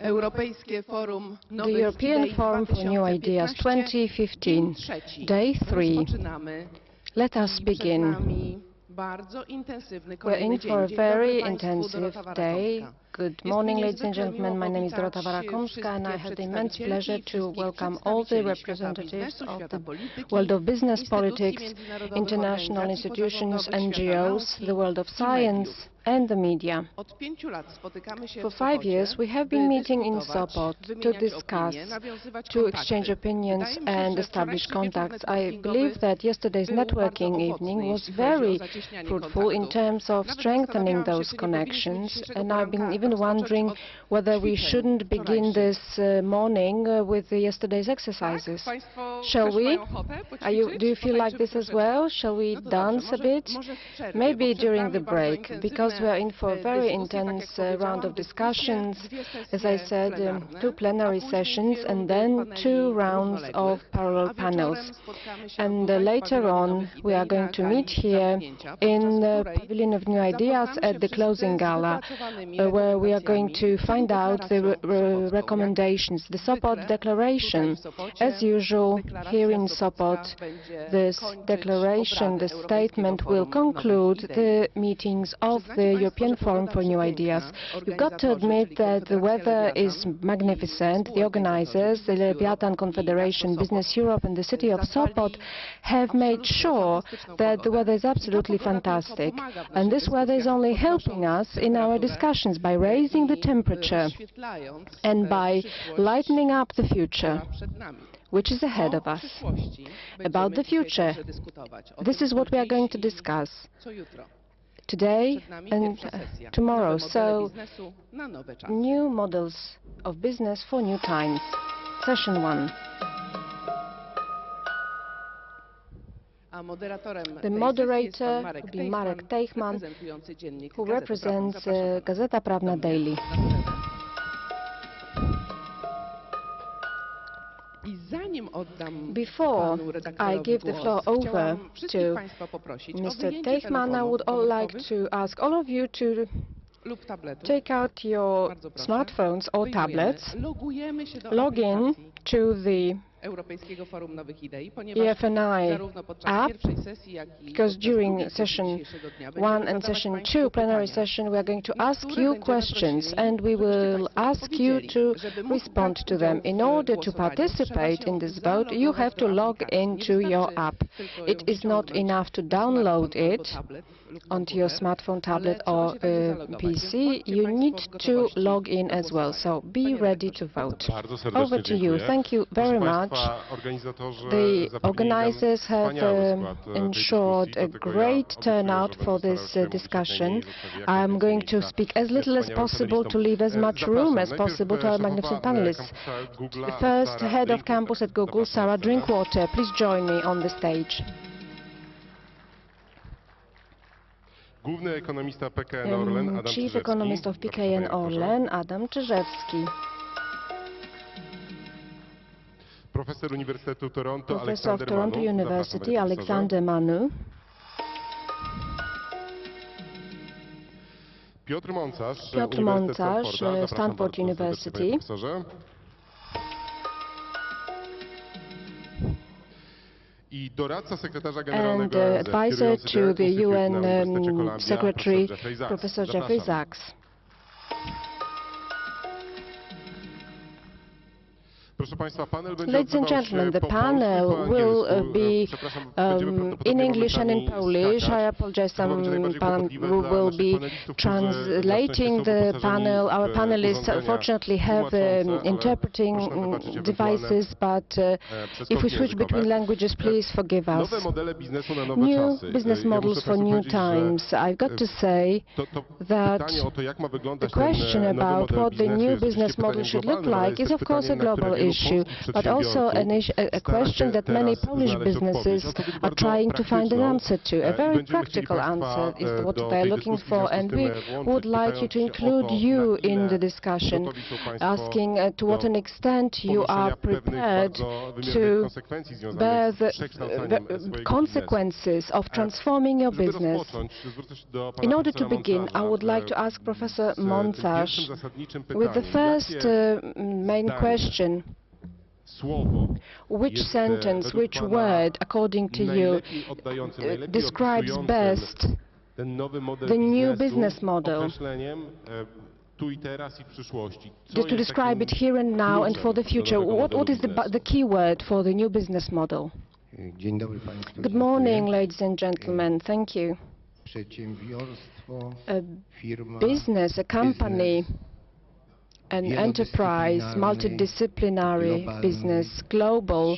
The European Forum for New Ideas 2015, Day 3. Let us begin. We're in for a very intensive day. Good morning, ladies and gentlemen. My name is Dorota and I have the immense pleasure to welcome all the representatives of the world of business, politics, international institutions, NGOs, the world of science, and the media. For 5 years, we have been meeting in Sopot to discuss, to exchange opinions and establish contacts. I believe that yesterday's networking evening was very fruitful in terms of strengthening those connections, and I've been even wondering whether we shouldn't begin this morning with yesterday's exercises. Shall we? Do you feel like this as well? Shall we dance a bit? Maybe during the break, because we are in for a very intense round of discussions. As I said, 2 plenary sessions and then 2 rounds of parallel panels. And later on, we are going to meet here in the Pavilion of New Ideas at the closing gala, where we are going to find out the recommendations, the Sopot Declaration. As usual, here in Sopot, this declaration, the statement, will conclude the meetings of the European Forum for New Ideas. You've got to admit that the weather is magnificent. The organizers, the Leviathan Confederation, Business Europe, and the city of Sopot have made sure that the weather is absolutely fantastic. And this weather is only helping us in our discussions by raising the temperature and by lightening up the future, which is ahead of us. About the future, this is what we are going to discuss today and tomorrow. So, new models of business for new times. Session 1. The moderator will be Marek Tejchman, who represents Gazeta Prawna daily. Before I give the floor over to Mr. Tejchman, I would like to ask all of you to take out your smartphones or tablets, log in to the EFNI app, because during session 1 and session 2, plenary session, we are going to ask you questions and we will ask you to respond to them. In order to participate in this vote, you have to log into your app. It is not enough to download it onto your smartphone, tablet or PC. You need to log in as well, so be ready to vote. Over to you. Thank you very much. The organizers have ensured a great turnout for this discussion. I am going to speak as little as possible to leave as much room as possible to our magnificent panelists. First, head of campus at Google, Sarah Drinkwater. Please join me on the stage. Chief Economist of PKN ORLEN, Czyżewski. Professor of Toronto University, Alexander Manu. Piotr Moncarz, Stanford University. And advisor to the UN Secretary, Professor Jeffrey Sachs. Ladies and gentlemen, the panel will be in English and in Polish. I apologize, we will be translating the panel. Our panelists unfortunately have interpreting devices, but if we switch between languages, please forgive us. New business models for new times. I've got to say that the question about what the new business model should look like is, of course, a global issue. issue, but also a question that many Polish businesses are trying to find an answer to. A very practical answer is what they're looking for, and we would like you to include you in the discussion, asking to what an extent you are prepared to bear the consequences of transforming your business. In order to begin, I would like to ask Professor Moncarz with the first main question. Which sentence, which word, according to you, describes best the new business model? Just to describe it here and now and for the future, what is the key word for the new business model? Good morning, ladies and gentlemen. Thank you. A business, a company, an enterprise, multidisciplinary business, global,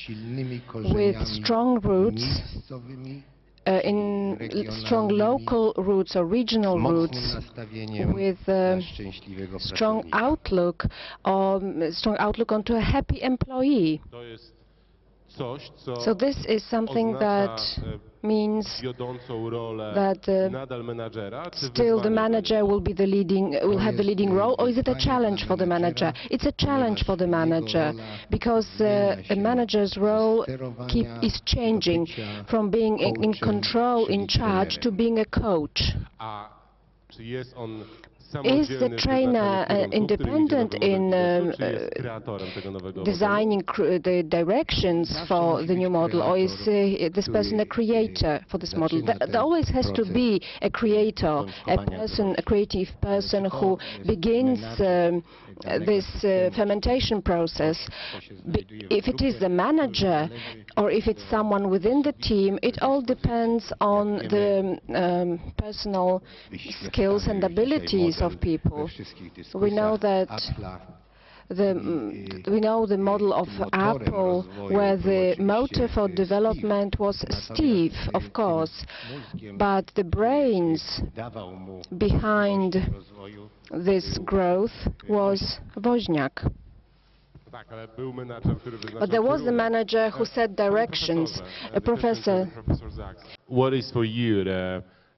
with strong roots, in strong local roots or regional roots, with strong outlook onto a happy employee. So this is something that means that still the manager will have the leading role, or is it a challenge for the manager? It's a challenge for the manager, because a manager's role is changing from being in control, in charge, to being a coach. Is the trainer independent in designing the directions for the new model, or is this person a creator for this model? There always has to be a creator, a creative person who begins this fermentation process. If it is the manager or if it's someone within the team, it all depends on the personal skills and abilities of people. We know that we know the model of Apple, where the motor for development was Steve, of course, but the brains behind this growth was Woźniak. But there was the manager who set directions. Professor. What is for you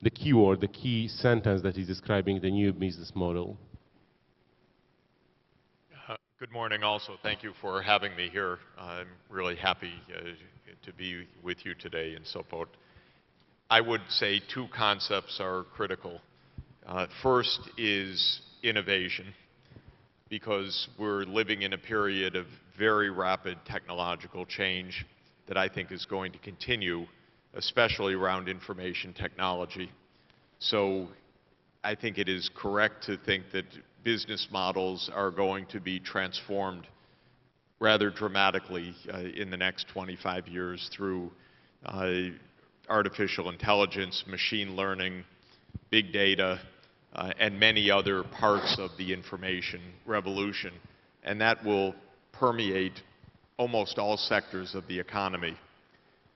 the keyword, the key sentence that is describing the new business model? Good morning also. Thank you for having me here. I'm really happy to be with you today in Sopot. I would say two concepts are critical. First is innovation, because we're living in a period of very rapid technological change that I think is going to continue, especially around information technology. So I think it is correct to think that business models are going to be transformed rather dramatically in the next 25 years through artificial intelligence, machine learning, big data, and many other parts of the information revolution. And that will permeate almost all sectors of the economy.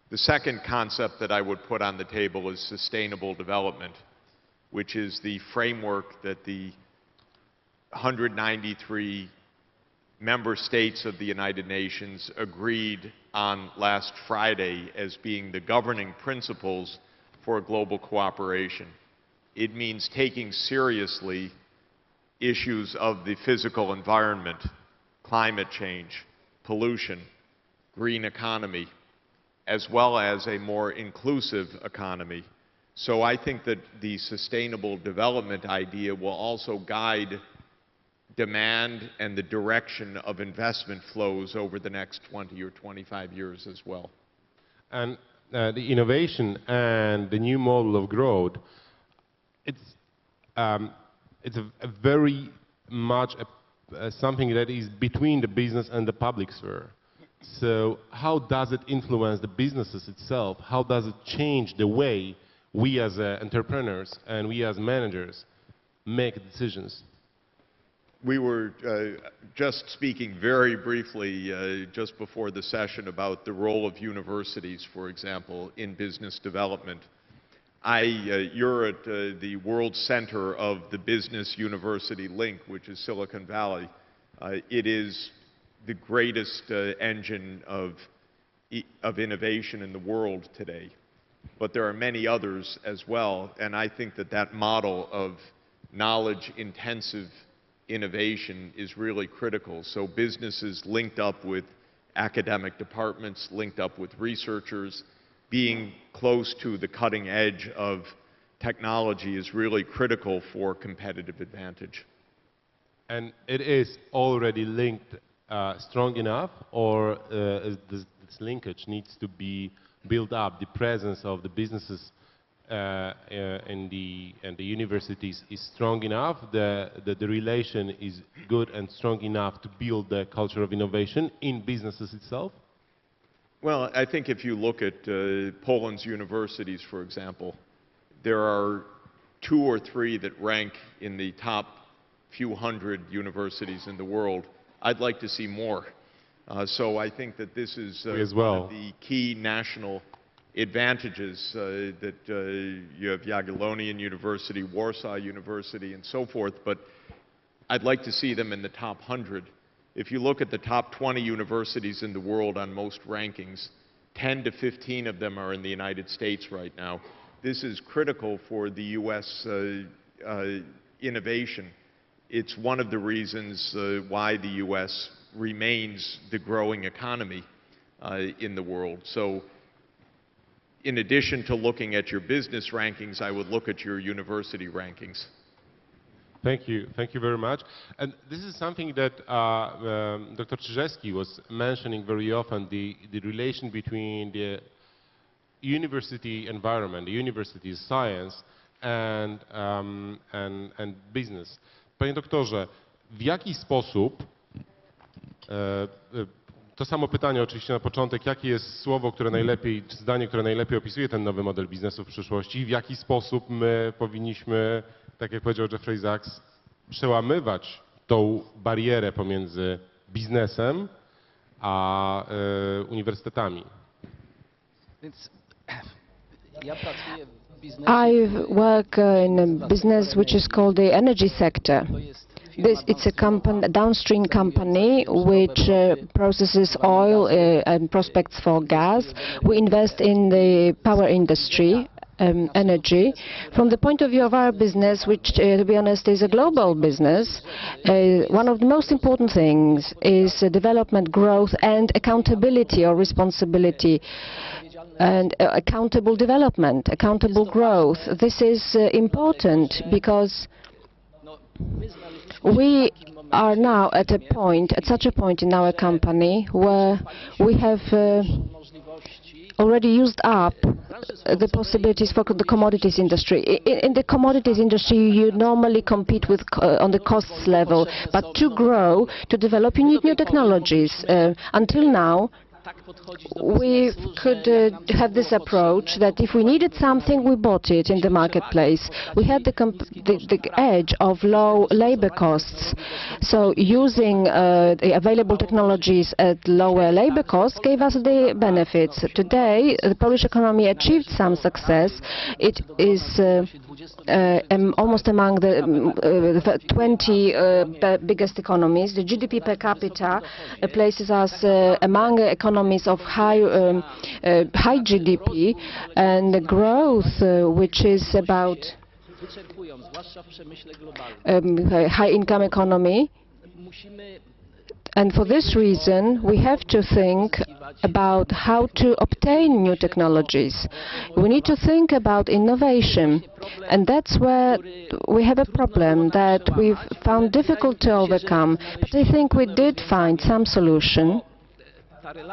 The second concept that I would put on the table is sustainable development, which is the framework that the 193 member states of the United Nations agreed on last Friday as being the governing principles for global cooperation. It means taking seriously issues of the physical environment, climate change, pollution, green economy, as well as a more inclusive economy. So I think that the sustainable development idea will also guide demand and the direction of investment flows over the next 20 or 25 years as well. And the innovation and the new model of growth, it's a very much something that is between the business and the public sphere. So how does it influence the businesses itself? How does it change the way we as entrepreneurs and we as managers make decisions? We were just speaking very briefly just before the session about the role of universities, for example, in business development. You're at the world center of the business university link, which is Silicon Valley. It is the greatest engine of innovation in the world today. But there are many others as well, and I think that that model of knowledge-intensive innovation is really critical. So businesses linked up with academic departments, linked up with researchers, being close to the cutting edge of technology is really critical for competitive advantage. And it is already linked strong enough, or this linkage needs to be built up? The presence of the businesses in the universities is strong enough, the relation is good and strong enough to build the culture of innovation in businesses itself? Well, I think if you look at Poland's universities, for example, there are 2 or 3 that rank in the top few hundred universities in the world. I'd like to see more. So I think that this is one of the key national advantages that you have Jagiellonian University, Warsaw University, and so forth, but I'd like to see them in the top 100. If you look at the top 20 universities in the world on most rankings, 10 to 15 of them are in the United States right now. This is critical for the U.S. Innovation. It's one of the reasons why the U.S. remains the growing economy in the world. So in addition to looking at your business rankings, I would look at your university rankings. Thank you very much. And this is something that Dr. Czyżewski was mentioning very often, the relation between the university environment, the university science, and business. Panie doktorze, w jaki sposób, to samo pytanie oczywiście na początek, jakie jest słowo, które najlepiej, czy zdanie, które najlepiej opisuje ten nowy model biznesu w przyszłości, w jaki sposób my powinniśmy, tak jak powiedział Jeffrey Sachs, przełamywać tą barierę pomiędzy biznesem a uniwersytetami? I work in a business which is called the energy sector. It's a downstream company which processes oil and prospects for gas. We invest in the power industry, energy. From the point of view of our business, which to be honest is a global business, one of the most important things is development, growth and accountability or responsibility. And accountable development, accountable growth. This is important because we are now at such a point in our company where we have already used up the possibilities for the commodities industry. In the commodities industry, you normally compete with on the costs level, but to grow, to develop, you need new technologies. Until now, we could have this approach that if we needed something, we bought it in the marketplace. We had the edge of low labor costs. So using the available technologies at lower labor costs gave us the benefits. Today, the Polish economy achieved some success. It is almost among the 20 biggest economies. The GDP per capita places us among economies of high GDP, and the growth, which is about high-income economy. And for this reason, we have to think about how to obtain new technologies. We need to think about innovation. And that's where we have a problem that we've found difficult to overcome. But I think we did find some solution,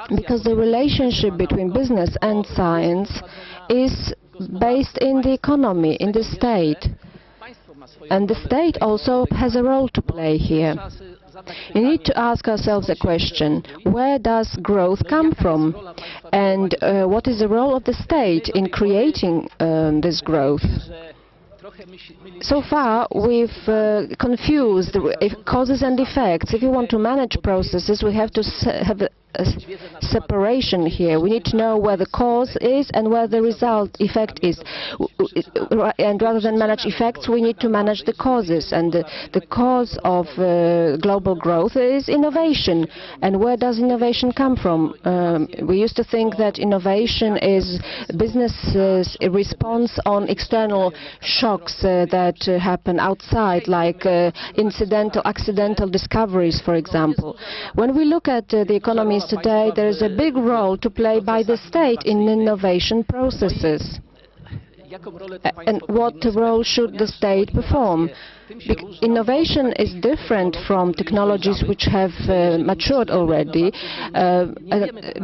because the relationship between business and science is based in the economy, in the state. And the state also has a role to play here. We need to ask ourselves a question: where does growth come from? And what is the role of the state in creating this growth? So far, we've confused causes and effects. If you want to manage processes, we have to have separation here. We need to know where the cause is and where the effect is. And rather than manage effects, we need to manage the causes. And the cause of global growth is innovation. And where does innovation come from? We used to think that innovation is business's response on external shocks that happen outside, like accidental discoveries, for example. When we look at the economies today, there is a big role to play by the state in innovation processes. And what role should the state perform? Innovation is different from technologies which have matured already,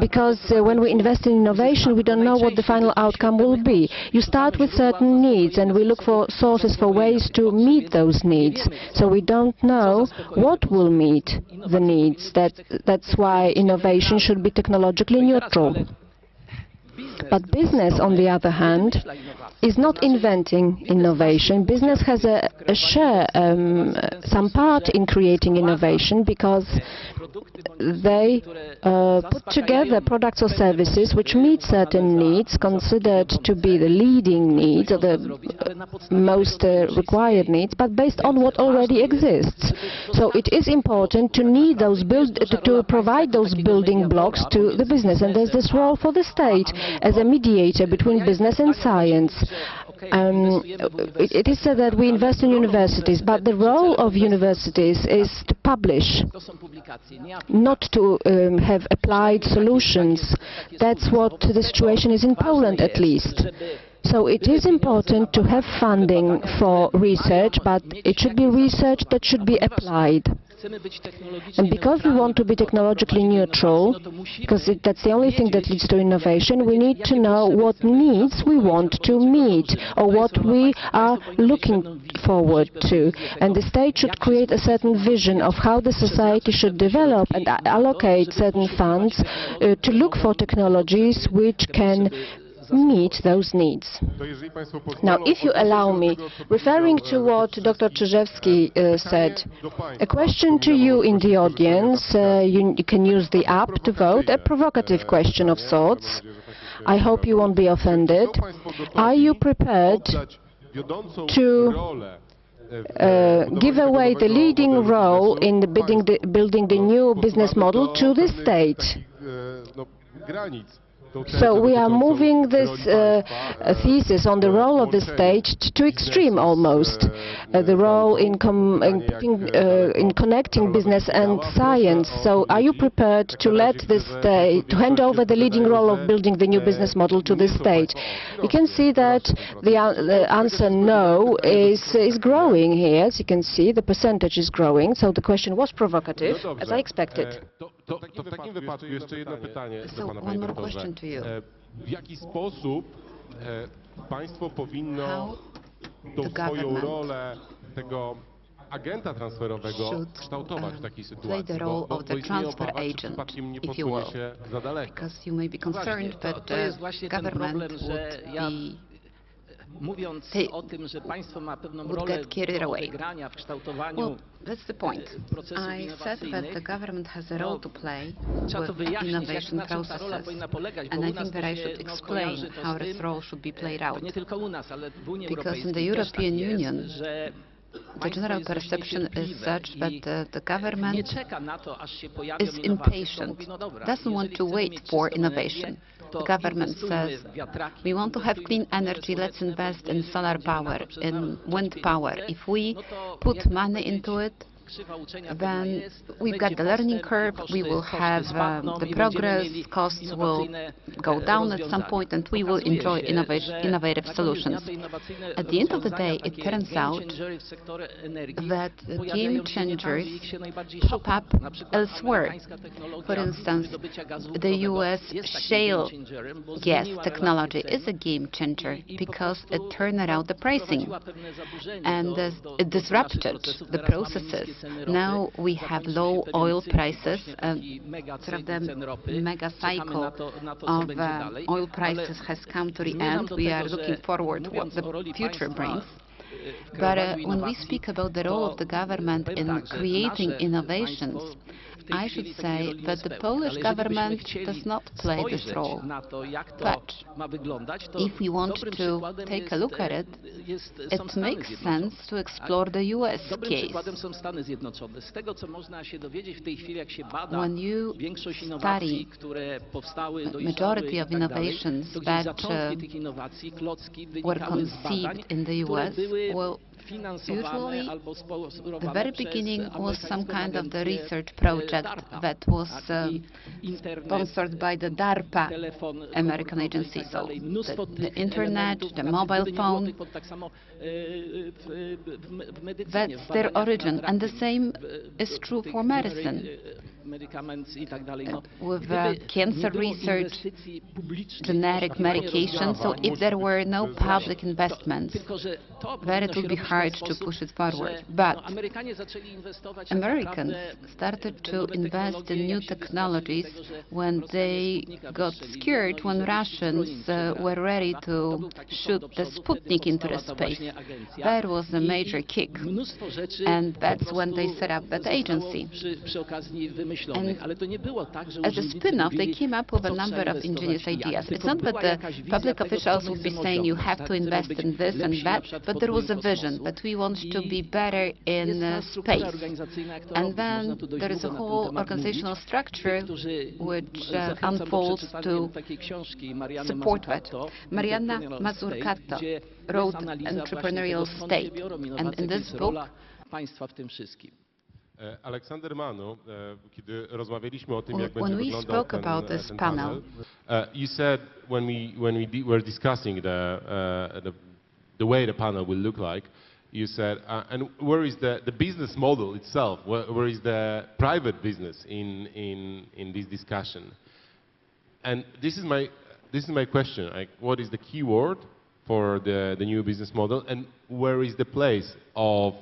because when we invest in innovation, we don't know what the final outcome will be. You start with certain needs, and we look for sources, for ways to meet those needs. So we don't know what will meet the needs. That's why innovation should be technologically neutral. But business, on the other hand, is not inventing innovation. Business has a share, some part in creating innovation, because they put together products or services which meet certain needs considered to be the leading needs or the most required needs, but based on what already exists. So it is important to provide those building blocks to the business, and there's this role for the state as a mediator between business and science. It is said that we invest in universities, but the role of universities is to publish, not to have applied solutions. That's what the situation is in Poland, at least. So it is important to have funding for research, but it should be research that should be applied. And because we want to be technologically neutral, because that's the only thing that leads to innovation, we need to know what needs we want to meet, or what we are looking forward to. And the state should create a certain vision of how the society should develop and allocate certain funds to look for technologies which can meet those needs. Now, if you allow me, referring to what Dr. Czyżewski said, a question to you in the audience, you can use the app to vote, a provocative question of sorts. I hope you won't be offended. Are you prepared to give away the leading role in building the new business model to the state? So we are moving this thesis on the role of the state to extreme almost. The role in connecting business and science. So are you prepared to let the state, to hand over the leading role of building the new business model to the state? You can see that the answer no is growing here. As you can see, the percentage is growing. So the question was provocative, as I expected. So one more question to you. W jaki sposób państwo powinno tą swoją rolę tego agenta transferowego kształtować w takiej sytuacji, bo przypadkiem nie posunie się za daleko. Because you may be concerned that the government would get carried away. Well, that's the point. I said that the government has a role to play with innovation processes, and I think that I should explain how this role should be played out. Because in the European Union, the general perception is such that the government is impatient, doesn't want to wait for innovation. The government says, we want to have clean energy, let's invest in solar power, in wind power. If we put money into it, then we've got the learning curve, we will have the progress, costs will go down at some point, and we will enjoy innovative solutions. At the end of the day, it turns out that game changers pop up elsewhere. For instance, the US shale gas technology is a game changer because it turned around the pricing and it disrupted the processes. Now we have low oil prices, sort of the mega cycle of oil prices has come to the end. We are looking forward to what the future brings. But when we speak about the role of the government in creating innovations, I should say that the Polish government does not play this role. But if we want to take a look at it, it makes sense to explore the US case. When you study the majority of innovations that were conceived in the US, well, usually the very beginning was some kind of the research project that was sponsored by the DARPA American agency. So the internet, the mobile phone, that's their origin. And the same is true for medicine. With cancer research, generic medication, so if there were no public investments, then it would be hard to push it forward. But Americans started to invest in new technologies when they got scared when Russians were ready to shoot the Sputnik into the space. That was a major kick, and that's when they set up that agency. And as a spin-off, they came up with a number of ingenious ideas. It's not that the public officials would be saying you have to invest in this and that, but there was a vision that we want to be better in space. And then there is a whole organizational structure which unfolds to support that. Marianna Mazurkato wrote Entrepreneurial State, and in this book Aleksander Manu, kiedy rozmawialiśmy o tym, jak when będzie we wyglądał spoke about this ten panel, you said when we were discussing the way the panel will look like, you said, and where is the business model itself? Where is the private business in this discussion? And this is my question. Like, what is the key word for the new business model, and where is the place of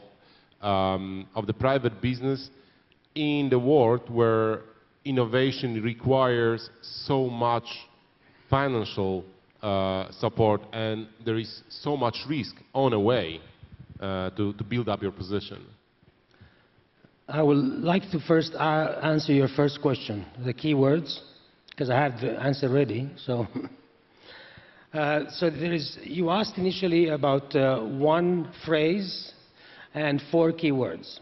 the private business in the world where innovation requires so much financial support and there is so much risk on a way to build up your position? I would like to first answer your first question, the key words, because I have the answer ready. So, you asked initially about one phrase and 4 keywords.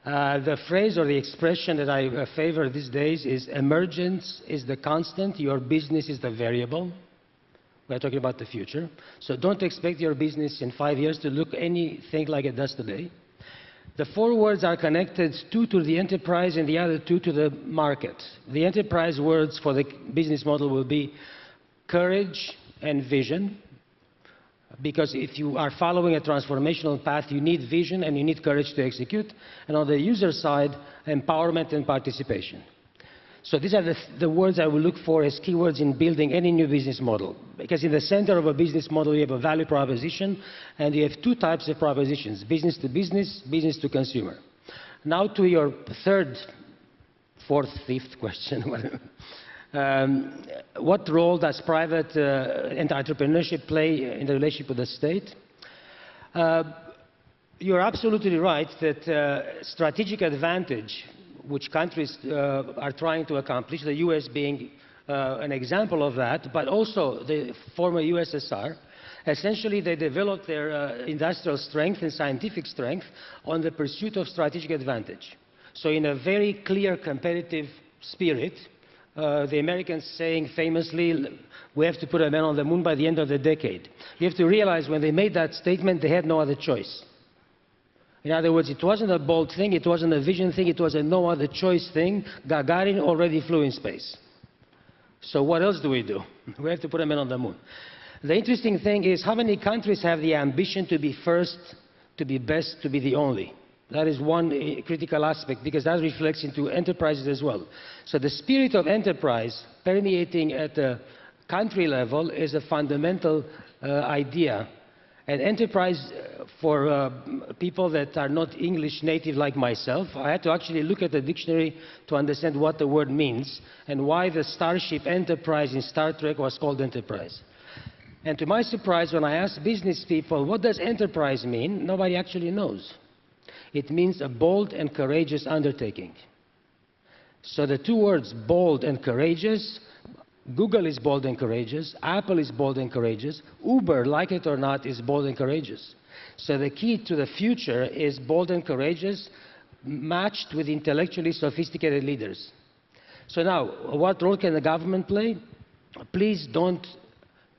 The phrase or the expression that I favor these days is emergence is the constant, your business is the variable. We're talking about the future. So don't expect your business in 5 years to look anything like it does today. The 4 words are connected, 2 to the enterprise and the other 2 to the market. The enterprise words for the business model will be courage and vision. Because if you are following a transformational path, you need vision and you need courage to execute. And on the user side, empowerment and participation. So these are the words I will look for as keywords in building any new business model. Because in the center of a business model, you have a value proposition, and you have 2 types of propositions, business to business, business to consumer. Now to your 3rd, 4th, 5th question. What role does private and entrepreneurship play in the relationship with the state? You're absolutely right that strategic advantage, which countries are trying to accomplish, the US being an example of that, but also the former USSR, essentially they developed their industrial strength and scientific strength on the pursuit of strategic advantage. So in a very clear competitive spirit, the Americans saying famously, we have to put a man on the moon by the end of the decade. You have to realize when they made that statement, they had no other choice. In other words, it wasn't a bold thing, it wasn't a vision thing, it was a no other choice thing. Gagarin already flew in space. So what else do? We have to put a man on the moon. The interesting thing is how many countries have the ambition to be first, to be best, to be the only? That is one critical aspect, because that reflects into enterprises as well. So the spirit of enterprise permeating at the country level is a fundamental idea. And enterprise, for people that are not English native like myself, I had to actually look at the dictionary to understand what the word means and why the starship Enterprise in Star Trek was called enterprise. And to my surprise, when I asked business people, what does enterprise mean? Nobody actually knows. It means a bold and courageous undertaking. So the two words, bold and courageous, Google is bold and courageous, Apple is bold and courageous, Uber, like it or not, is bold and courageous. So the key to the future is bold and courageous, matched with intellectually sophisticated leaders. So now, what role can the government play? Please don't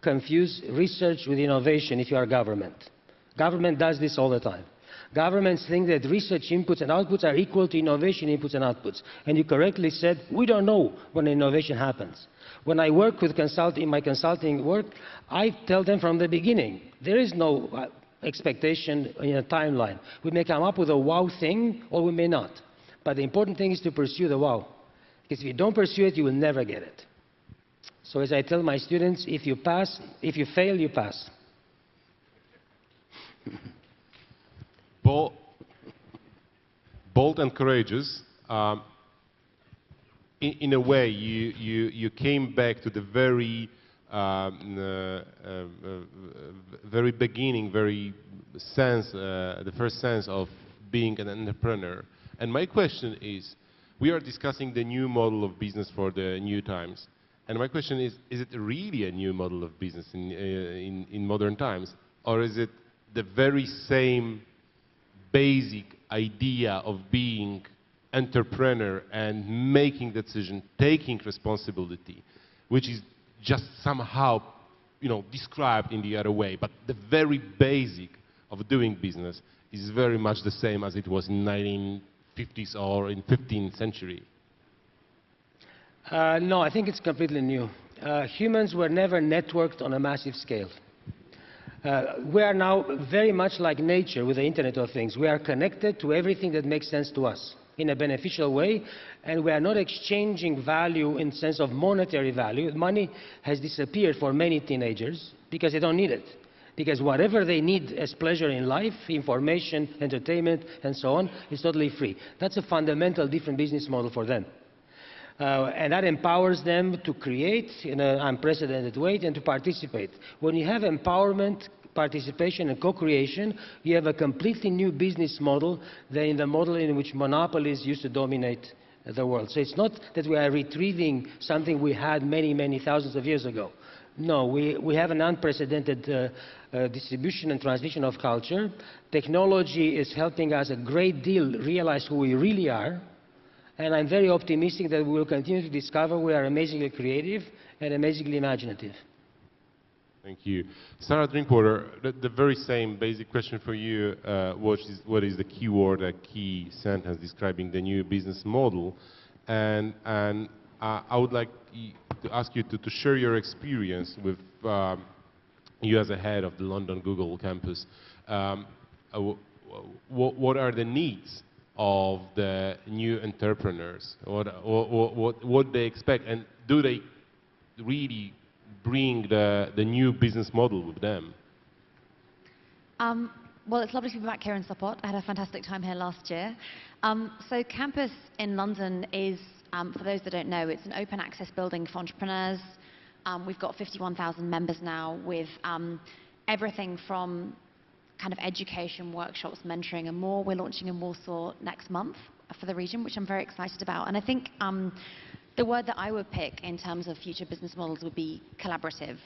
confuse research with innovation if you are government. Government does this all the time. Governments think that research inputs and outputs are equal to innovation inputs and outputs. And you correctly said, we don't know when innovation happens. When I work with in my consulting work, I tell them from the beginning, there is no expectation in a timeline. We may come up with a wow thing, or we may not. But the important thing is to pursue the wow. Because if you don't pursue it, you will never get it. So as I tell my students, if you fail, you pass. Bold and courageous. In a way, you came back to the very beginning, the first sense of being an entrepreneur. And my question is, we are discussing the new model of business for the new times. And my question is it really a new model of business in modern times? Or is it the very same basic idea of being entrepreneur and making decision, taking responsibility, which is just somehow, described in the other way, but the very basic of doing business is very much the same as it was in 1950s or in 15th century? No, I think it's completely new. Humans were never networked on a massive scale. We are now very much like nature with the Internet of Things. We are connected to everything that makes sense to us in a beneficial way, and we are not exchanging value in the sense of monetary value. Money has disappeared for many teenagers because they don't need it. Because whatever they need as pleasure in life, information, entertainment, and so on, is totally free. That's a fundamental different business model for them. And that empowers them to create in an unprecedented way and to participate. When you have empowerment, participation and co-creation, you have a completely new business model than in the model in which monopolies used to dominate the world. So it's not that we are retrieving something we had many, many thousands of years ago. No, we have an unprecedented distribution and transmission of culture. Technology is helping us a great deal realize who we really are. And I'm very optimistic that we will continue to discover we are amazingly creative and amazingly imaginative. Thank you. Sarah Drinkwater, the very same basic question for you. What is the key word, a key sentence describing the new business model? And I would like to ask you to share your experience with you as a head of the London Google campus. What are the needs of the new entrepreneurs? What they expect, and do they really bring the new business model with them? Well, it's lovely to be back here in Sopot. I had a fantastic time here last year. So campus in London is, for those that don't know, it's an open access building for entrepreneurs. We've got 51,000 members now with everything from kind of education, workshops, mentoring and more. We're launching in Warsaw next month for the region, which I'm very excited about. And I think the word that I would pick in terms of future business models would be collaborative.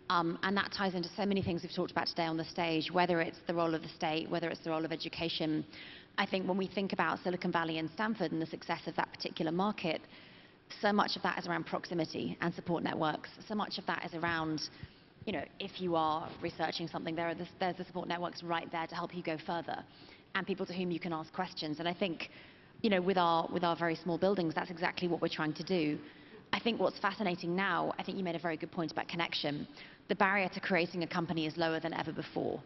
And that ties into so many things we've talked about today on the stage, whether it's the role of the state, whether it's the role of education. I think when we think about Silicon Valley and Stanford and the success of that particular market, so much of that is around proximity and support networks. So much of that is around, if you are researching something, there's the support networks right there to help you go further, and people to whom you can ask questions. And I think, with our very small buildings, that's exactly what we're trying to do. I think what's fascinating now, I think you made a very good point about connection. The barrier to creating a company is lower than ever before.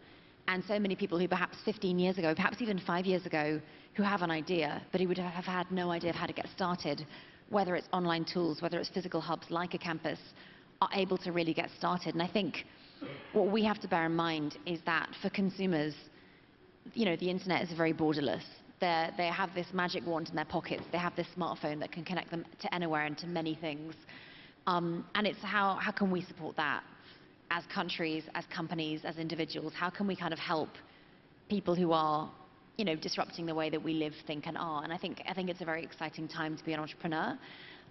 And so many people who perhaps 15 years ago, perhaps even 5 years ago, who have an idea, but who would have had no idea of how to get started, whether it's online tools, whether it's physical hubs like a campus, are able to really get started. And I think what we have to bear in mind is that for consumers, the internet is very borderless. They have this magic wand in their pockets. They have this smartphone that can connect them to anywhere and to many things. And it's how can we support that as countries, as companies, as individuals? How can we kind of help people who are disrupting the way that we live, think, and are. And I think it's a very exciting time to be an entrepreneur.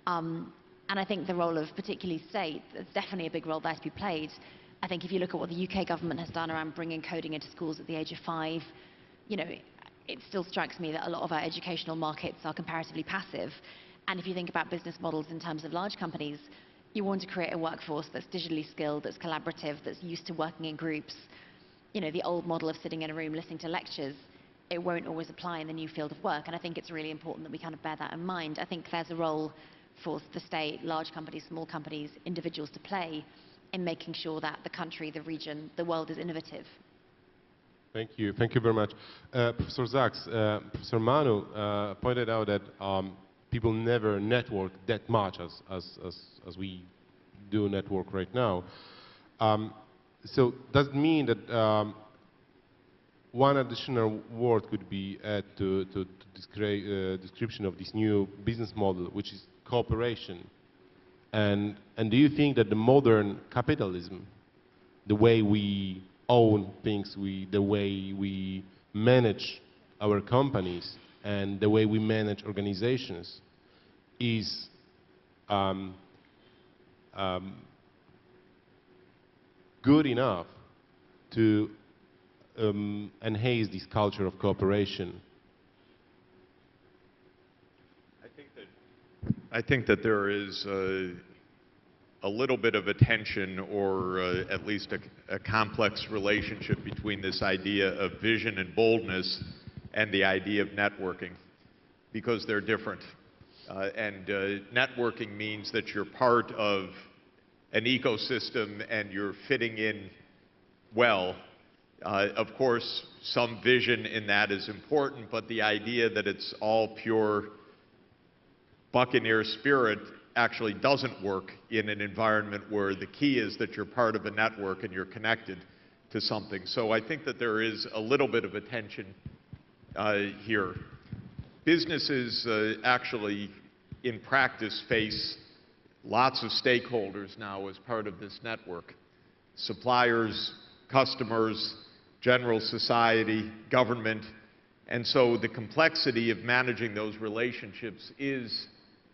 And I think the role of particularly state, there's definitely a big role there to be played. I think if you look at what the UK government has done around bringing coding into schools at the age of 5, it still strikes me that a lot of our educational markets are comparatively passive. And if you think about business models in terms of large companies, you want to create a workforce that's digitally skilled, that's collaborative, that's used to working in groups. The old model of sitting in a room listening to lectures, it won't always apply in the new field of work. And I think it's really important that we kind of bear that in mind. I think there's a role for the state, large companies, small companies, individuals to play in making sure that the country, the region, the world is innovative. Thank you very much. Professor Sachs, Professor Manu pointed out that people never network that much as we do network right now. So does it mean that one additional word could be added to the description of this new business model, which is cooperation? And do you think that the modern capitalism, the way we own things, the way we manage our companies, and the way we manage organizations is good enough to enhance this culture of cooperation? I think that there is a little bit of a tension, or at least a complex relationship between this idea of vision and boldness and the idea of networking, because they're different. And networking means that you're part of an ecosystem and you're fitting in well. Of course, some vision in that is important, but the idea that it's all pure buccaneer spirit actually doesn't work in an environment where the key is that you're part of a network and you're connected to something. So I think that there is a little bit of a tension here. Businesses actually, in practice, face lots of stakeholders now as part of this network. Suppliers, customers, general society, government. And so the complexity of managing those relationships is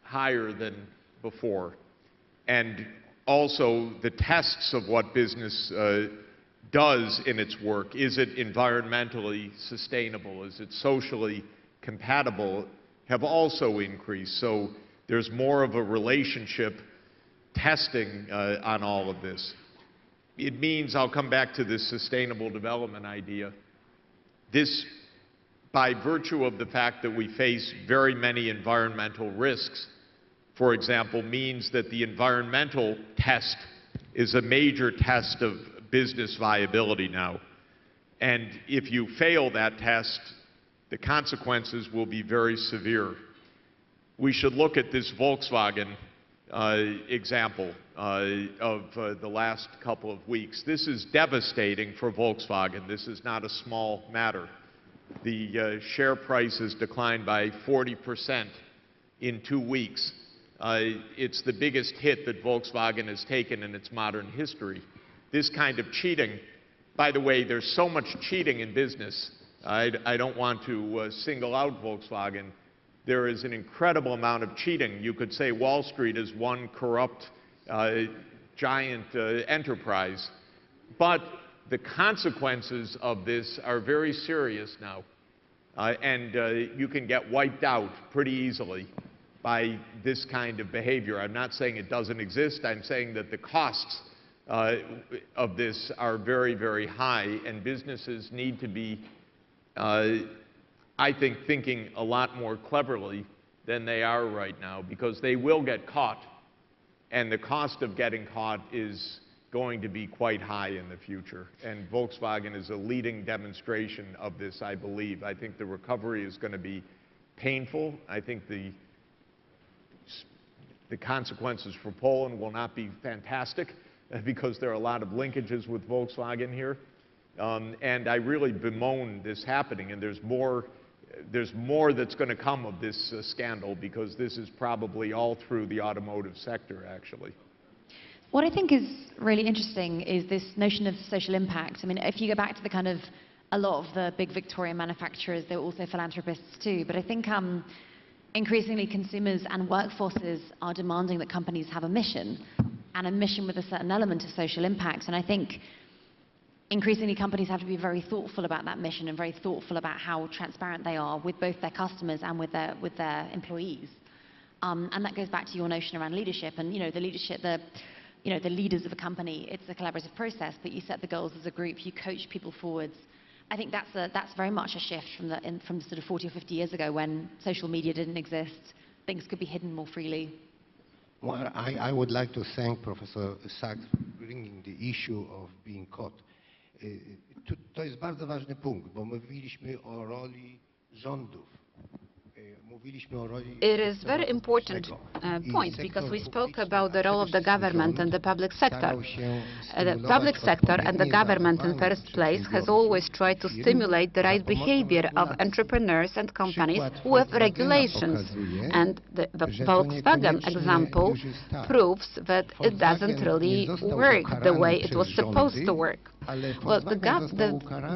higher than before. And also the tests of what business does in its work. Is it environmentally sustainable? Is it socially compatible? Have also increased. So there's more of a relationship testing on all of this. It means, I'll come back to this sustainable development idea. This, by virtue of the fact that we face very many environmental risks, for example, means that the environmental test is a major test of business viability now. And if you fail that test, the consequences will be very severe. We should look at this Volkswagen example of the last couple of weeks. This is devastating for Volkswagen. This is not a small matter. The share price has declined by 40% in 2 weeks. It's the biggest hit that Volkswagen has taken in its modern history. This kind of cheating, by the way, there's so much cheating in business. I don't want to single out Volkswagen. There is an incredible amount of cheating. You could say Wall Street is one corrupt, giant enterprise. But the consequences of this are very serious now. And you can get wiped out pretty easily by this kind of behavior. I'm not saying it doesn't exist. I'm saying that the costs of this are very, very high, and businesses need to be, I think, thinking a lot more cleverly than they are right now, because they will get caught, and the cost of getting caught is going to be quite high in the future. And Volkswagen is a leading demonstration of this, I believe. I think the recovery is going to be painful. I think the consequences for Poland will not be fantastic, because there are a lot of linkages with Volkswagen here. And I really bemoan this happening, and there's more that's going to come of this scandal, because this is probably all through the automotive sector, actually. What I think is really interesting is this notion of social impact. I mean, if you go back to the kind of a lot of the big Victorian manufacturers, they were also philanthropists too. But I think increasingly consumers and workforces are demanding that companies have a mission, and a mission with a certain element of social impact. And I think increasingly companies have to be very thoughtful about that mission and very thoughtful about how transparent they are with both their customers and with their employees. And that goes back to your notion around leadership. And the leadership, the leaders of a company, it's a collaborative process, but you set the goals as a group, you coach people forwards. I think that's very much a shift from sort of 40 or 50 years ago when social media didn't exist. Things could be hidden more freely. Well, I would like to thank Professor Sachs for bringing the issue of being caught. To jest bardzo ważny punkt, bo mówiliśmy o roli rządów. It is a very important point because we spoke about the role of the government and the public sector. The public sector and the government in first place has always tried to stimulate the right behavior of entrepreneurs and companies with regulations. And the Volkswagen example proves that it doesn't really work the way it was supposed to work. Well, the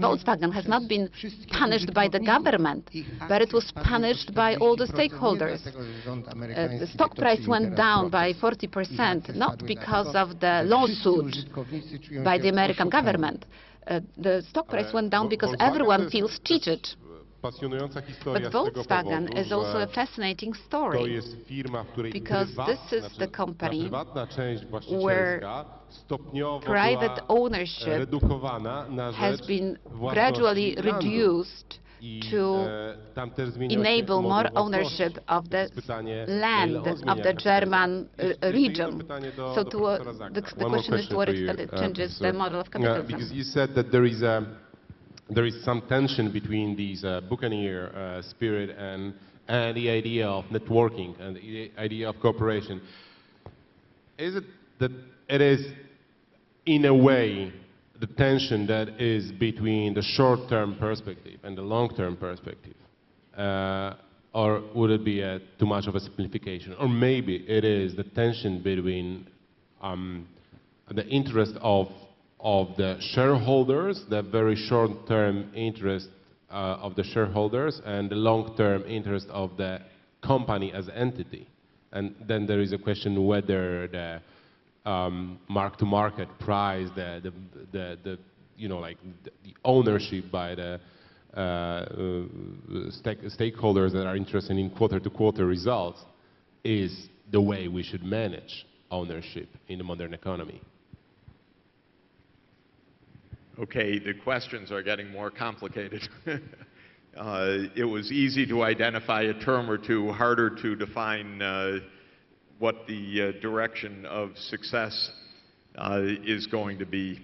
Volkswagen has not been punished by the government, but it was punished by all the stakeholders. The stock price went down by 40%, not because of the lawsuit by the American government. The stock price went down because everyone feels cheated. But Volkswagen is also a fascinating story, because this is the company where private ownership has been gradually reduced to enable more ownership of the land of the German region. So the question is to what extent it changes the model of capitalism. Yeah, because you said that there is some tension between these buccaneer spirit and the idea of networking and the idea of cooperation. Is it that it is, in a way, the tension that is between the short-term perspective and the long-term perspective? Or would it be too much of a simplification? Or maybe it is the tension between the interest of the shareholders, the very short-term interest of the shareholders, and the long-term interest of the company as an entity. And then there is a question whether the mark-to-market price, the ownership by the stakeholders that are interested in quarter-to-quarter results is the way we should manage ownership in the modern economy. Okay, the questions are getting more complicated. It was easy to identify a term or two, harder to define what the direction of success is going to be.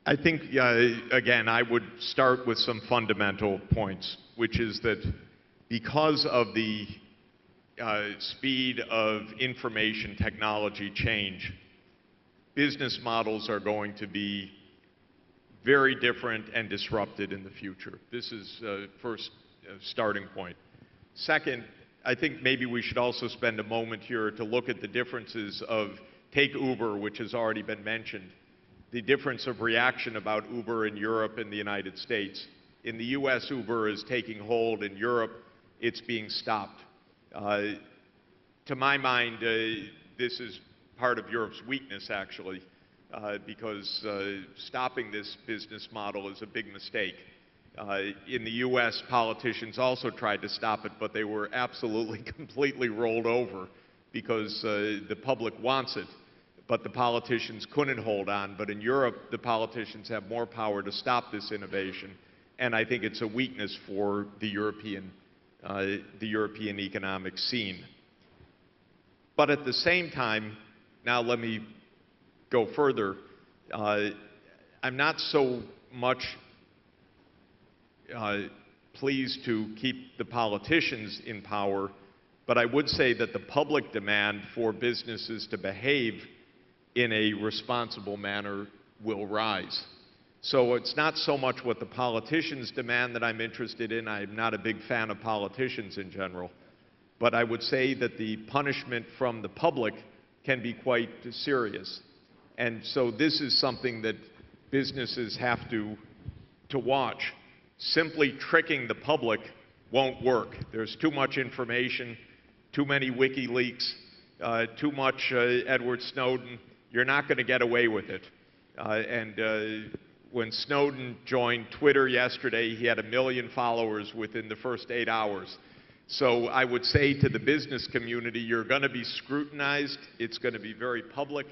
I think, again, I would start with some fundamental points, which is that because of the speed of information technology change, business models are going to be very different and disrupted in the future. This is first starting point. Second, I think maybe we should also spend a moment here to look at the differences of, take Uber, which has already been mentioned, the difference of reaction about Uber in Europe and the United States. In the US, Uber is taking hold. In Europe, it's being stopped. To my mind, this is part of Europe's weakness, actually, because stopping this business model is a big mistake. In the US, politicians also tried to stop it, but they were absolutely, completely rolled over because the public wants it, but the politicians couldn't hold on. But in Europe, the politicians have more power to stop this innovation, and I think it's a weakness for the European economic scene. But at the same time, now let me go further. I'm not so much pleased to keep the politicians in power, but I would say that the public demand for businesses to behave in a responsible manner will rise. So it's not so much what the politicians demand that I'm interested in. I'm not a big fan of politicians in general. But I would say that the punishment from the public can be quite serious. And so this is something that businesses have to watch. Simply tricking the public won't work. There's too much information, too many WikiLeaks, too much Edward Snowden. You're not going to get away with it. When Snowden joined Twitter yesterday, he had 1 million followers within the first 8 hours. So I would say to the business community, you're going to be scrutinized, it's going to be very public,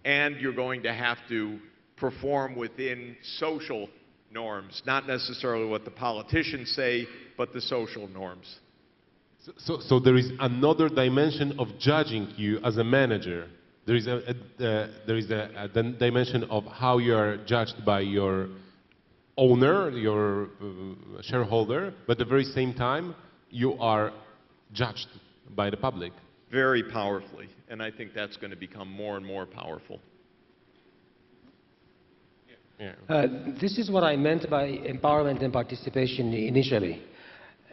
and you're going to have to perform within social norms, not necessarily what the politicians say, but the social norms. So there is another dimension of judging you as a manager. There is a dimension of how you are judged by your owner, your shareholder, but at the very same time, you are judged by the public. Very powerfully, and I think that's going to become more and more powerful. This is what I meant by empowerment and participation initially.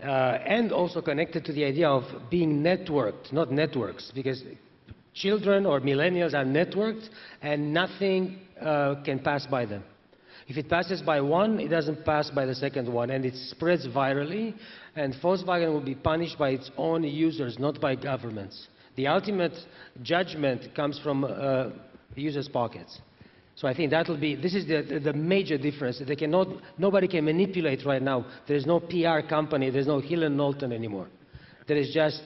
And also connected to the idea of being networked, not networks, because children or millennials are networked and nothing can pass by them. If it passes by one, it doesn't pass by the second one, and it spreads virally, and Volkswagen will be punished by its own users, not by governments. The ultimate judgment comes from users' pockets. So I think this is the major difference. Nobody can manipulate right now. There's no PR company, there's no Hill and Knowlton anymore. There is just,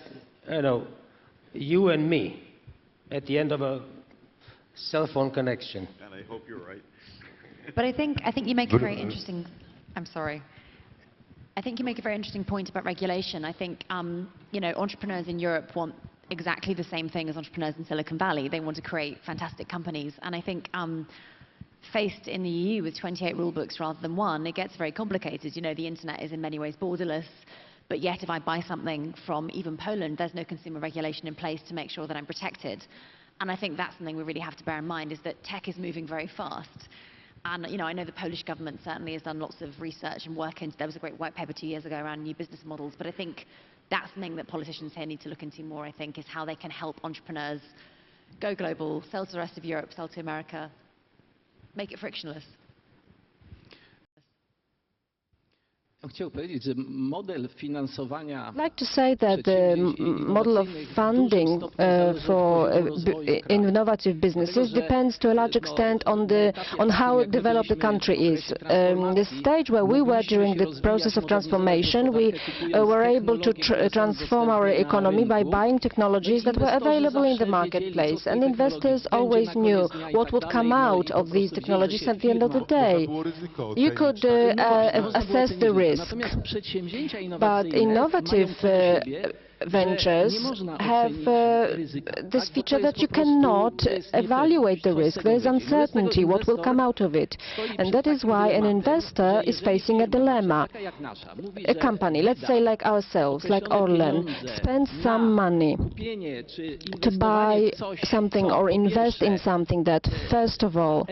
you and me at the end of a cell phone connection. And I hope you're right. But I think you make a very interesting, I'm sorry. I think you make a very interesting point about regulation. I think, entrepreneurs in Europe want exactly the same thing as entrepreneurs in Silicon Valley. They want to create fantastic companies. And I think faced in the EU with 28 rule books rather than one, it gets very complicated. The internet is in many ways borderless, but yet if I buy something from even Poland, there's no consumer regulation in place to make sure that I'm protected. And I think that's something we really have to bear in mind, is that tech is moving very fast. And I know the Polish government certainly has done lots of research and work into, there was a great white paper 2 years ago around new business models, but I think that's something that politicians here need to look into more, I think, is how they can help entrepreneurs go global, sell to the rest of Europe, sell to America, make it frictionless. I'd like to say that the model of funding for innovative businesses depends to a large extent on how developed the country is. The stage where we were during the process of transformation, we were able to transform our economy by buying technologies that were available in the marketplace, and investors always knew what would come out of these technologies at the end of the day. You could assess the risk. But innovative ventures have this feature that you cannot evaluate the risk. There is uncertainty what will come out of it. And that is why an investor is facing a dilemma. A company, let's say like ourselves, like Orlen, spends some money to buy something or invest in something that, first of all,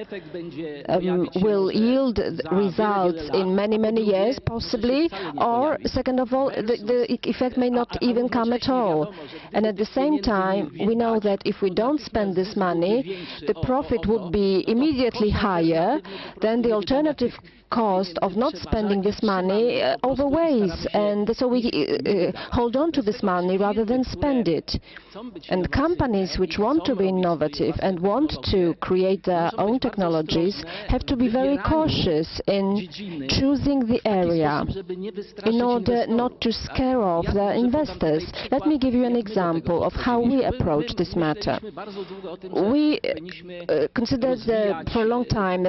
will yield results in many, many years, possibly, or, second of all, the effect may not even come at all. And at the same time, we know that if we don't spend this money, the profit would be immediately higher than the alternative cost of not spending this money overweighs, and so we hold on to this money rather than spend it. And companies which want to be innovative and want to create their own technologies have to be very cautious in choosing the area in order not to scare off their investors. Let me give you an example of how we approach this matter. We considered for a long time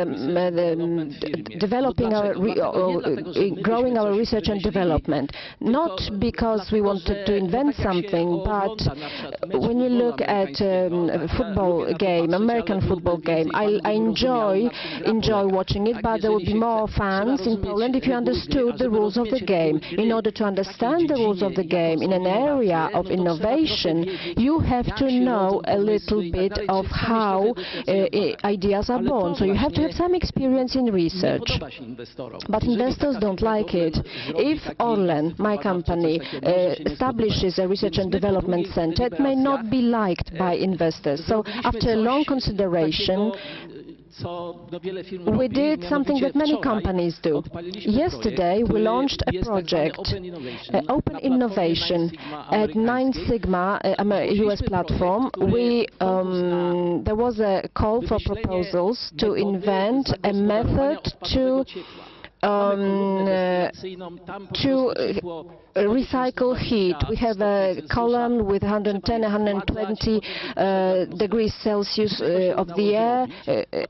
growing our research and development, not because we wanted to invent something, but when you look at a football game, American football game, I enjoy watching it, but there would be more fans in Poland if you understood the rules of the game. In order to understand the rules of the game in an area area of innovation, you have to know a little bit of how ideas are born. So you have to have some experience in research. But investors don't like it. If Orlen, my company, establishes a research and development center, it may not be liked by investors. So after a long consideration, we did something that many companies do. Yesterday, we launched a project, Open Innovation, at 9 Sigma, a US platform. There was a call for proposals to invent a method to recycle heat. We have a column with 110, 120 degrees Celsius of the air,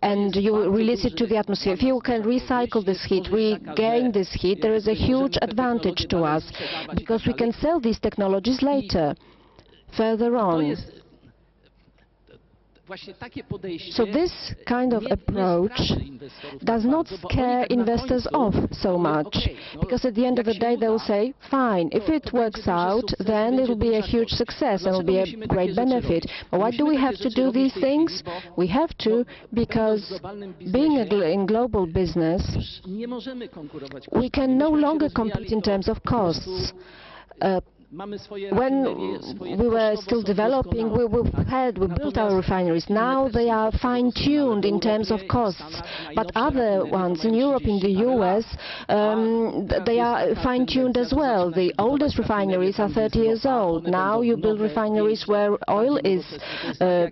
and you release it to the atmosphere. If you can recycle this heat, regain this heat, there is a huge advantage to us, because we can sell these technologies later, further on. So this kind of approach does not scare investors off so much, because at the end of the day they will say, fine, if it works out, then it will be a huge success and will be a great benefit. But why do we have to do these things? We have to because being in global business, we can no longer compete in terms of costs. When we were still developing, we built our refineries. Now they are fine-tuned in terms of costs, but other ones in Europe, in the US, they are fine-tuned as well. The oldest refineries are 30 years old. Now you build refineries where oil is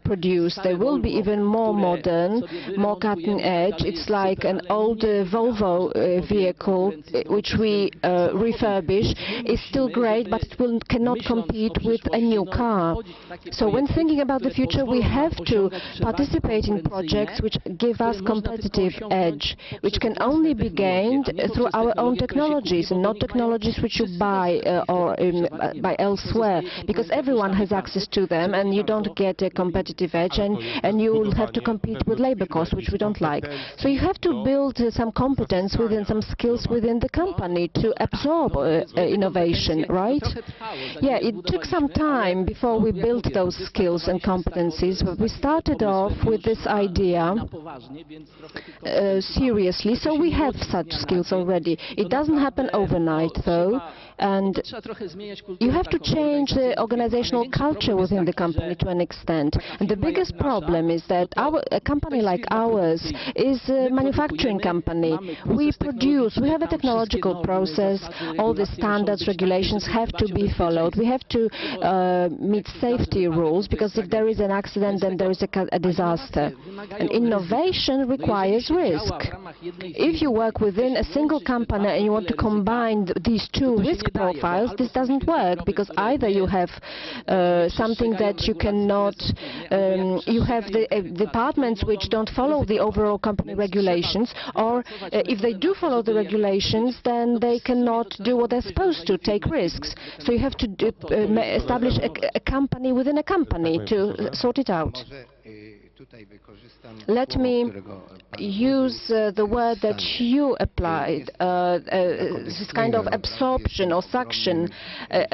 produced. They will be even more modern, more cutting-edge. It's like an old Volvo vehicle, which we refurbish. It's still great, but it cannot compete with a new car. So when thinking about the future, we have to participate in projects which give us competitive edge, which can only be gained through our own technologies, and not technologies which you buy buy elsewhere, because everyone has access to them, and you don't get a competitive edge, and you will have to compete with labor costs, which we don't like. So you have to build some competence within, some skills within the company to absorb innovation, right? Yeah, it took some time before we built those skills and competencies, but we started off with this idea seriously, so we have such skills already. It doesn't happen overnight, though, and you have to change the organizational culture within the company to an extent. And the biggest problem is that a company like ours is a manufacturing company. We produce, we have a technological process, all the standards, regulations have to be followed. We have to meet safety rules, because if there is an accident, then there is a disaster. And innovation requires risk. If you work within a single company and you want to combine these two risk profiles, this doesn't work, because either you have something that you cannot, you have the departments which don't follow the overall company regulations, or if they do follow the regulations, then they cannot do what they're supposed to, take risks. So you have to establish a company within a company to sort it out. Let me use the word that you applied, this kind of absorption or suction.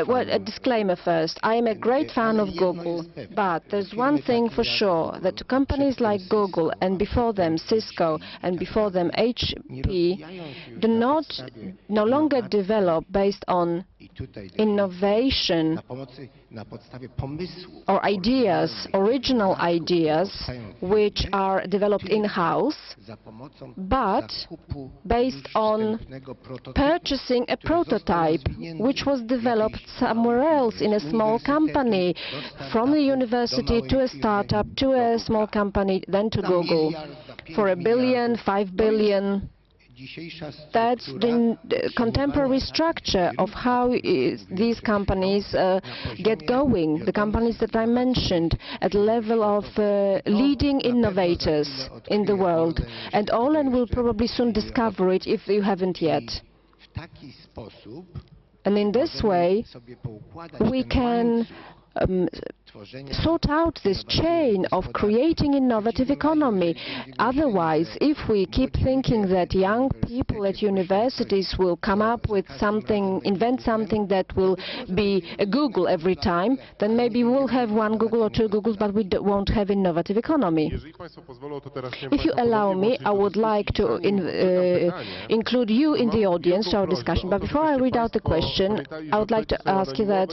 Well, a disclaimer first. I am a great fan of Google, but there's one thing for sure, that companies like Google, and before them Cisco, and before them HP, do no longer develop based on innovation or ideas, original ideas, which are developed in-house, but based on purchasing a prototype which was developed somewhere else in a small company, from the university to a startup to a small company, then to Google, for $1 billion, $5 billion. That's the contemporary structure of how these companies get going, the companies that I mentioned, at the level of leading innovators in the world. And Orlen will probably soon discover it if you haven't yet. And in this way, we can sort out this chain of creating innovative economy. Otherwise, if we keep thinking that young people at universities will come up with something, invent something that will be a Google every time, then maybe we'll have one Google or two Googles, but we won't have innovative economy. If you allow me, I would like to include you in the audience to our discussion. But before I read out the question, I would like to ask you that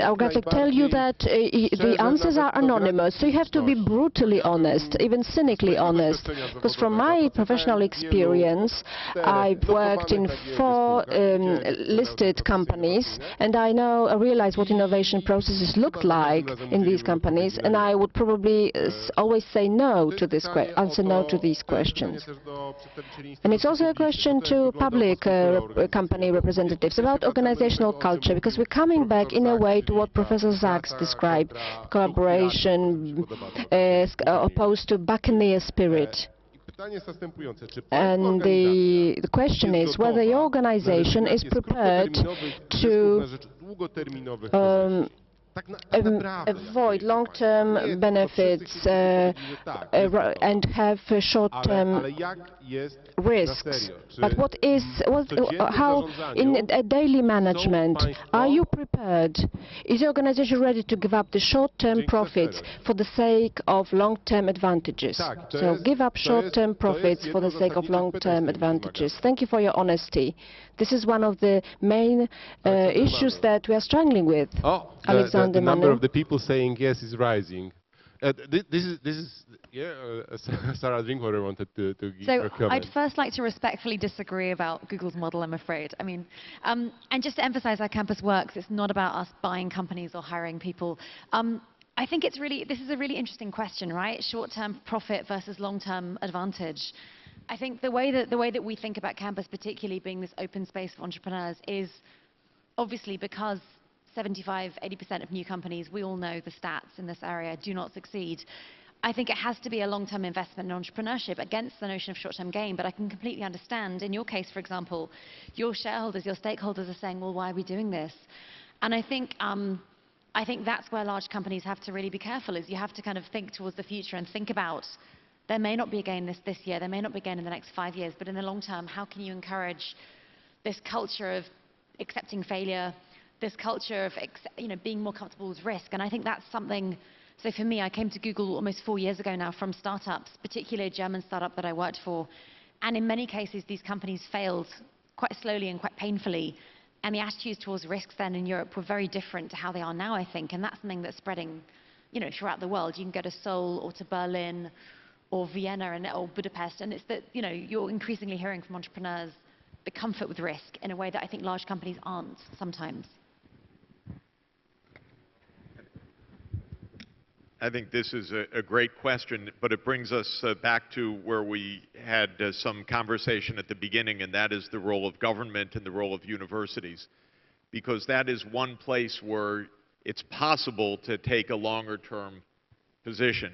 I would like to tell you that the answers are anonymous, so you have to be brutally honest, even cynically honest. Because from my professional experience, I've worked in 4 listed companies, and I realize what innovation processes looked like in these companies, and I would probably always say no to this answer no to these questions. And it's also a question to public company representatives about organizational culture, because we're coming back in a way to what Professor Sachs described, collaboration opposed to buccaneer spirit. And the question is whether the organization is prepared to avoid long-term benefits and have short-term risks. But how in a daily management are you prepared? Is the organization ready to give up the short-term profits for the sake of long-term advantages? So give up short-term profits for the sake of long-term advantages. Thank you for your honesty. This is one of the main issues that we are struggling with. The number of the people saying yes is rising. This is Sarah Drinkwater wanted to give her comment. I'd first like to respectfully disagree about Google's model, I'm afraid. I mean, and just to emphasize how campus works, it's not about us buying companies or hiring people. I think this is a really interesting question, right? Short-term profit versus long-term advantage. I think the way that we think about campus, particularly being this open space for entrepreneurs, is obviously because 75–80% of new companies, we all know the stats in this area, do not succeed. I think it has to be a long-term investment in entrepreneurship against the notion of short-term gain, but I can completely understand, in your case, for example, your shareholders, your stakeholders are saying, well, why are we doing this? And I think that's where large companies have to really be careful, is you have to kind of think towards the future and think about, there may not be a gain this year, there may not be a gain in the next 5 years, but in the long term, how can you encourage this culture of accepting failure, this culture of being more comfortable with risk? And I think that's something. So for me, I came to Google almost 4 years ago now from startups, particularly a German startup that I worked for. And in many cases, these companies failed quite slowly and quite painfully. And the attitudes towards risks then in Europe were very different to how they are now, I think. And that's something that's spreading throughout the world. You can go to Seoul or to Berlin or Vienna or Budapest. And it's that you're increasingly hearing from entrepreneurs the comfort with risk in a way that I think large companies aren't sometimes. I think this is a great question, but it brings us back to where we had some conversation at the beginning, and that is the role of government and the role of universities. Because that is one place where it's possible to take a longer-term position.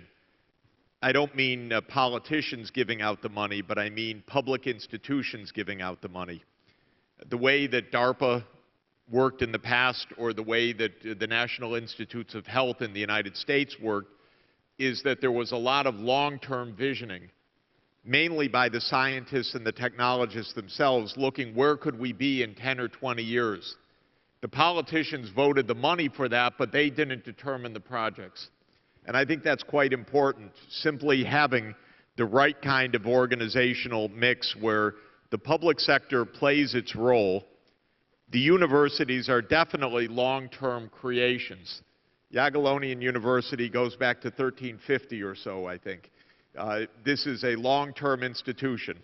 I don't mean politicians giving out the money, but I mean public institutions giving out the money. The way that DARPA worked in the past, or the way that the National Institutes of Health in the United States worked, is that there was a lot of long-term visioning, mainly by the scientists and the technologists themselves, looking where could we be in 10 or 20 years. The politicians voted the money for that, but they didn't determine the projects. And I think that's quite important, simply having the right kind of organizational mix where the public sector plays its role. The universities are definitely long-term creations. Jagiellonian University goes back to 1350 or so, I think. This is a long-term institution.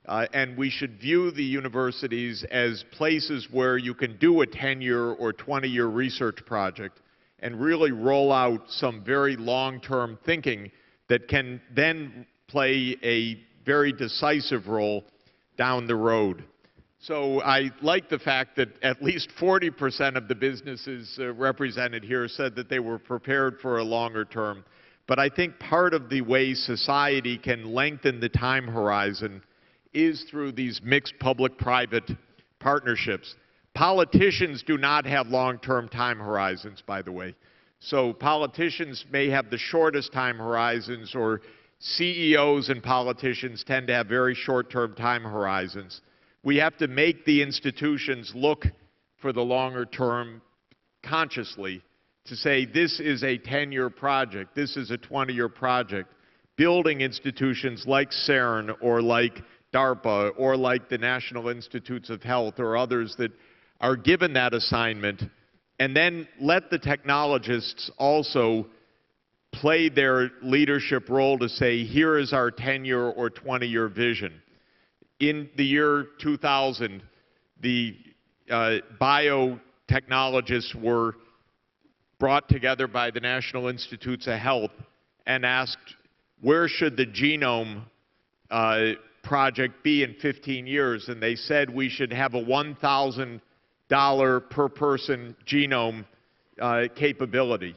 And we should view the universities as places where you can do a 10-year or 20-year research project and really roll out some very long-term thinking that can then play a very decisive role down the road. So I like the fact that at least 40% of the businesses represented here said that they were prepared for a longer term. But I think part of the way society can lengthen the time horizon is through these mixed public-private partnerships. Politicians do not have long-term time horizons, by the way. So politicians may have the shortest time horizons, or CEOs and politicians tend to have very short-term time horizons. We have to make the institutions look for the longer term consciously, to say this is a 10-year project, this is a 20-year project. Building institutions like CERN or like DARPA or like the National Institutes of Health or others that are given that assignment, and then let the technologists also play their leadership role to say, here is our 10-year or 20-year vision. In the year 2000, the biotechnologists were brought together by the National Institutes of Health and asked, where should the genome project be in 15 years? And they said we should have a $1,000 per person genome capability.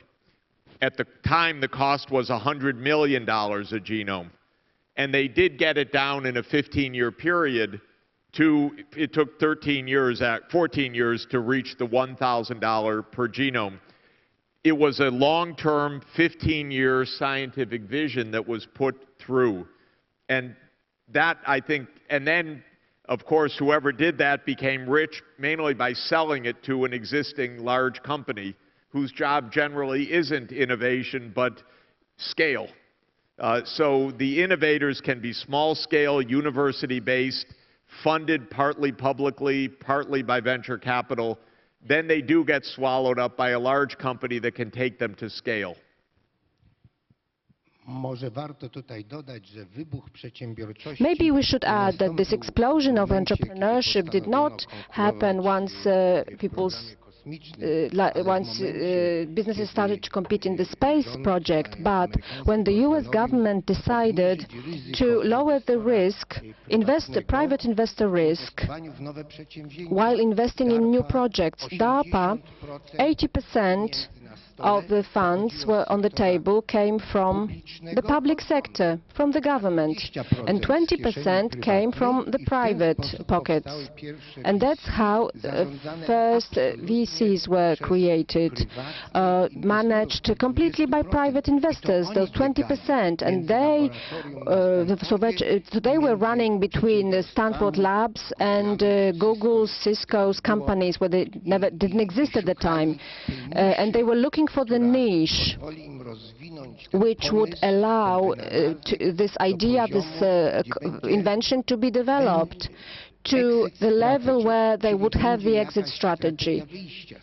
At the time, the cost was $100 million a genome. And they did get it down in a 15-year period to, it took 14 years to reach the $1,000 per genome. It was a long-term, 15-year scientific vision that was put through. And that, I think, and then, of course, whoever did that became rich mainly by selling it to an existing large company whose job generally isn't innovation but scale. So the innovators can be small-scale, university-based, funded partly publicly, partly by venture capital. Then they do get swallowed up by a large company that can take them to scale. Maybe we should add that this explosion of entrepreneurship did not happen once businesses started to compete in the space project, but when the US government decided to lower the risk, private investor risk, while investing in new projects. DARPA, 80% of the funds were on the table came from the public sector, from the government, and 20% came from the private pockets. And that's how first VCs were created, managed completely by private investors, those 20%, and they were running between the Stanford Labs and Google's, Cisco's companies, where they didn't exist at the time, and they were looking for the niche which would allow this idea, this invention to be developed to the level where they would have the exit strategy.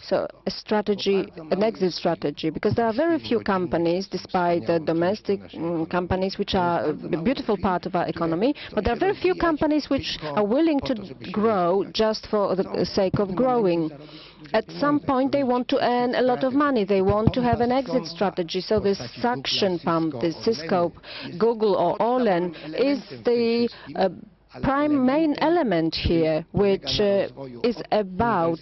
So an exit strategy, because there are very few companies, despite the domestic companies, which are a beautiful part of our economy, but there are very few companies which are willing to grow just for the sake of growing. At some point, they want to earn a lot of money. They want to have an exit strategy. So this suction pump, the Cisco, Google, or Orlen is the prime main element here, which is about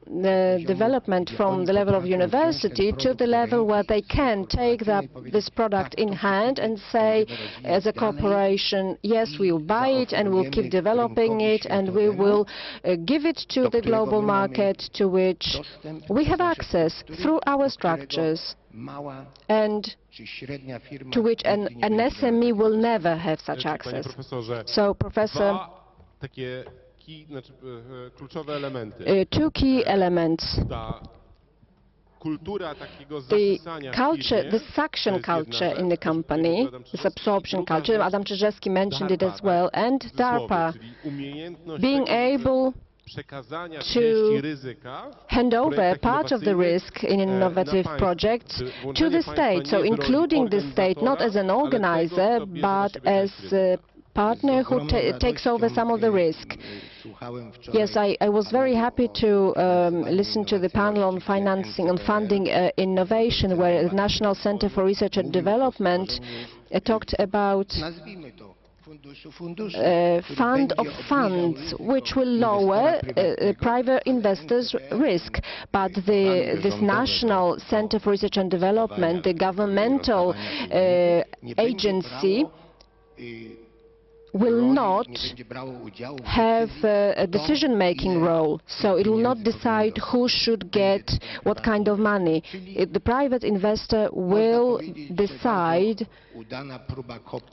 the development from the level of university to the level where they can take this product in hand and say, as a corporation, yes, we will buy it and we'll keep developing it and we will give it to the global market to which we have access through our structures, and to which an SME will never have such access. So, Professor, two key elements. The culture, the suction culture in the company, this absorption culture, Adam Czyżewski mentioned it as well, and DARPA, being able to hand over part of the risk in innovative projects to the state, so including the state not as an organizer, but as a partner who takes over some of the risk. Yes, I was very happy to listen to the panel on financing and funding innovation, where the National Center for Research and Development talked about fund of funds, which will lower private investors' risk. But this National Center for Research and Development, the governmental agency, will not have a decision-making role, so it will not decide who should get what kind of money. The private investor will decide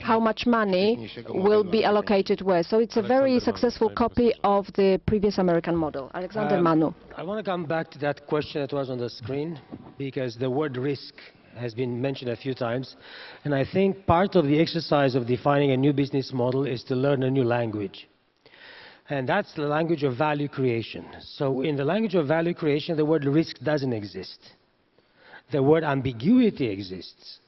how much money will be allocated where. So it's a very successful copy of the previous American model. Alexander Manu. I want to come back to that question that was on the screen, because the word risk has been mentioned a few times. And I think part of the exercise of defining a new business model is to learn a new language. And that's the language of value creation. So in the language of value creation, the word risk doesn't exist. The word ambiguity exists.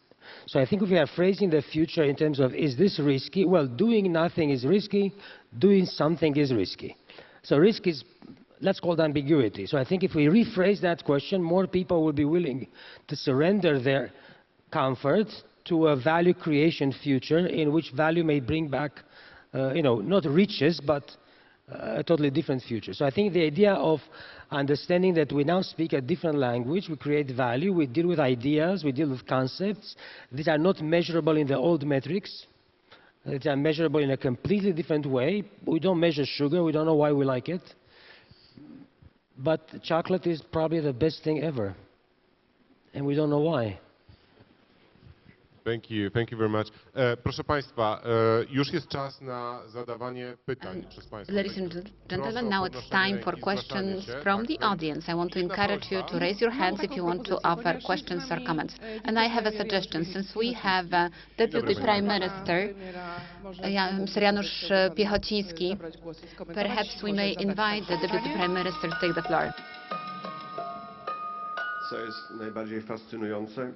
So I think if we are phrasing the future in terms of, is this risky? Well, doing nothing is risky, doing something is risky. So risk is, let's call it ambiguity. So I think if we rephrase that question, more people will be willing to surrender their comfort to a value creation future in which value may bring back, not riches, but a totally different future. So I think the idea of understanding that we now speak a different language, we create value, we deal with ideas, we deal with concepts. These are not measurable in the old metrics. They are measurable in a completely different way. We don't measure sugar, we don't know why we like it. But chocolate is probably the best thing ever, and we don't know why. Thank you very much. Proszę Państwa, już jest czas na zadawanie pytań przez Państwa. Ladies and gentlemen, now it's time for questions from the audience. I want to encourage you to raise your hands if you want to offer questions or comments. And I have a suggestion. Since we have Deputy Prime Minister, Mr. Janusz Piechociński, perhaps we may invite the Deputy Prime Minister to take the floor. Co jest najbardziej fascynujące?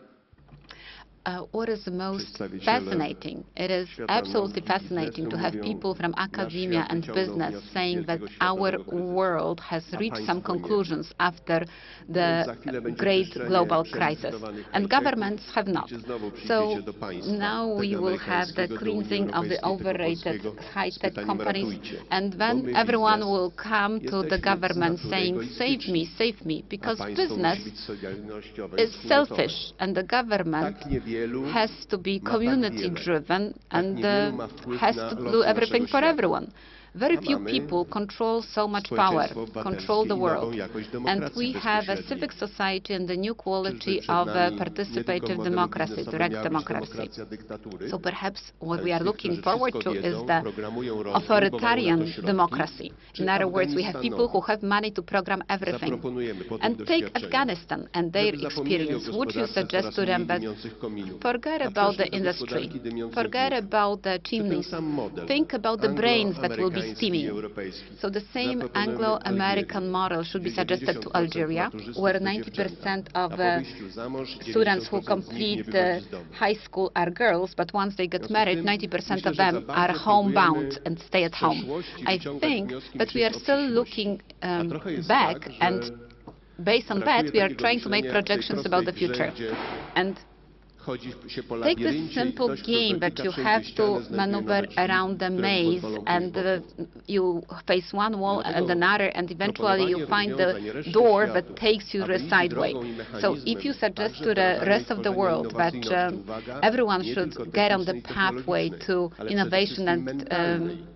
What is the most fascinating? It is absolutely fascinating to have people from academia and business saying that our world has reached some conclusions after the great global crisis, and governments have not. So now we will have the cleansing of the overrated high-tech companies, and then everyone will come to the government saying, save me, because business is selfish, and the government has to be community-driven and has to do everything for everyone. Very few people control so much power, control the world. And we have a civic society and the new quality of participative democracy, direct democracy. So perhaps what we are looking forward to is the authoritarian democracy. In other words, we have people who have money to program everything. And take Afghanistan and their experience. Would you suggest to them that forget about the industry, forget about the chimneys, think about the brains that will be steaming. So the same Anglo-American model should be suggested to Algeria, where 90% of students who complete high school are girls, but once they get married, 90% of them are homebound and stay at home. I think that we are still looking back, and based on that, we are trying to make projections about the future. And take this simple game that you have to maneuver around the maze, and you face one wall and another, and eventually you find the door that takes you the side way. So if you suggest to the rest of the world that everyone should get on the pathway to innovation, and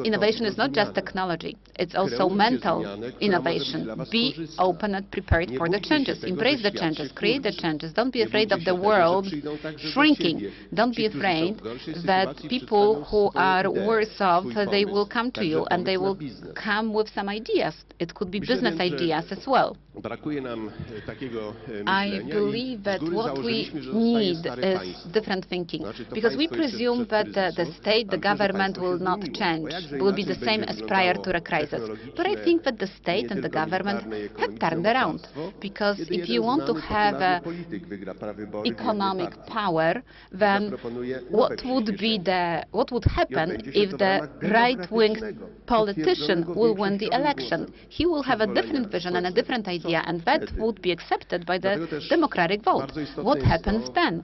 innovation is not just technology, it's also mental innovation. Be open and prepared for the changes. Embrace the changes, create the changes. Don't be afraid of the world shrinking. Don't be afraid that people who are worse off, they will come to you and they will come with some ideas. It could be business ideas as well. I believe that what we need is different thinking, because we presume that the state, the government will not change, will be the same as prior to the crisis. But I think that the state and the government have turned around, because if you want to have economic power, then what would happen if the right-wing politician will win the election? He will have a different vision and a different idea, and that would be accepted by the democratic vote. What happens then?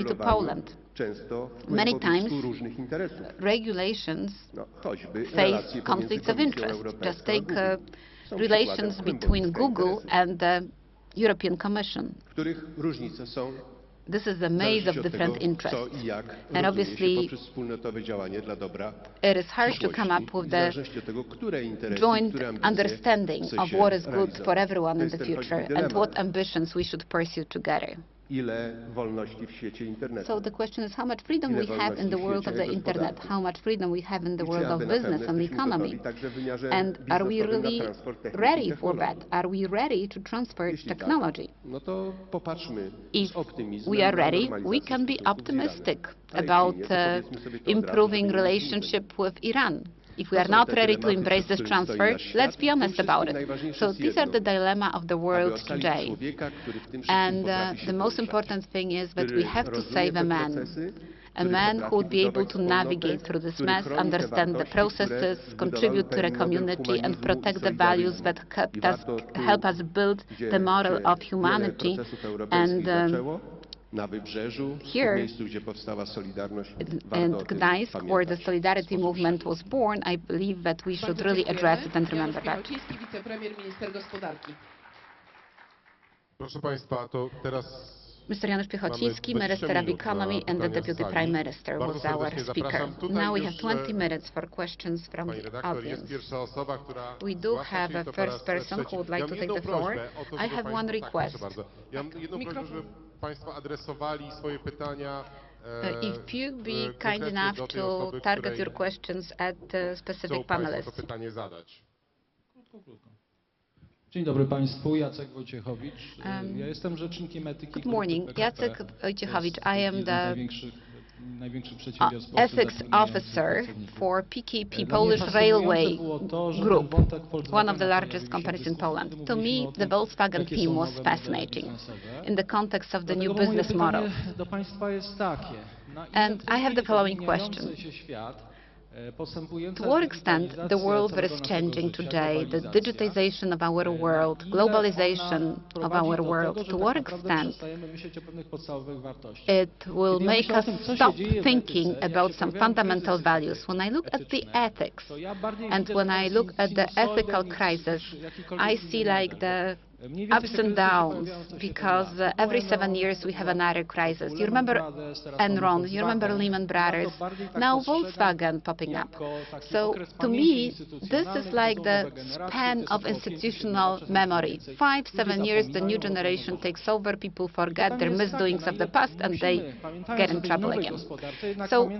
only to Poland. Często Many w times, obliczu różnych interesów. Regulations Choćby face relacje conflicts pomiędzy of Komisją interest. Europejską Just a take Google. Są relations przykładem between głębokiej Google interesów, and the European Commission. których różnice są This is a maze of different interests. And obviously, it is hard to come up with the joint understanding of what is good for everyone in the future and what ambitions we should pursue together. So the question is how much freedom we have in the world of the internet, how much freedom we have in the world of business and the economy, and are we really ready for that? Are we ready to transfer technology? If we are ready, we can be optimistic about improving relationship with Iran. If we are not ready to embrace this transfer, let's be honest about it. So these are the dilemma of the world today. And the most important thing is that we have to save a man who would be able to navigate through this mess, understand the processes, contribute to the community, and protect the values that help us build the model of humanity. And here in Gdańsk, where the Solidarity movement was born, I believe that we should really address it and remember that. Mr. Janusz Piechociński, Minister of Economy and the Deputy Prime Minister, was our speaker. Now we have 20 minutes for questions from the audience. We do have a first person who would like to take the floor. I have one request. If you'd be kind enough to target your questions at specific panelists. Dzień dobry Państwu, Jacek Wojciechowicz. Ja jestem rzecznikiem etyki. Good morning, Jacek Wojciechowicz. I am the ethics officer for PKP Polish Railway Group, one of the largest companies in Poland. To me, the Volkswagen theme was fascinating in the context of the new business model. And I have the following question. To what extent the world that is changing today, the digitization of our world, globalization of our world, to what extent it will make us stop thinking about some fundamental values? When I look at the ethics and when I look at the ethical crisis, I see like the ups and downs, because every 7 years we have another crisis. You remember Enron, you remember Lehman Brothers, now Volkswagen popping up. So to me, this is like the span of institutional memory. 5-7 years, the new generation takes over, people forget their misdoings of the past and they get in trouble again. So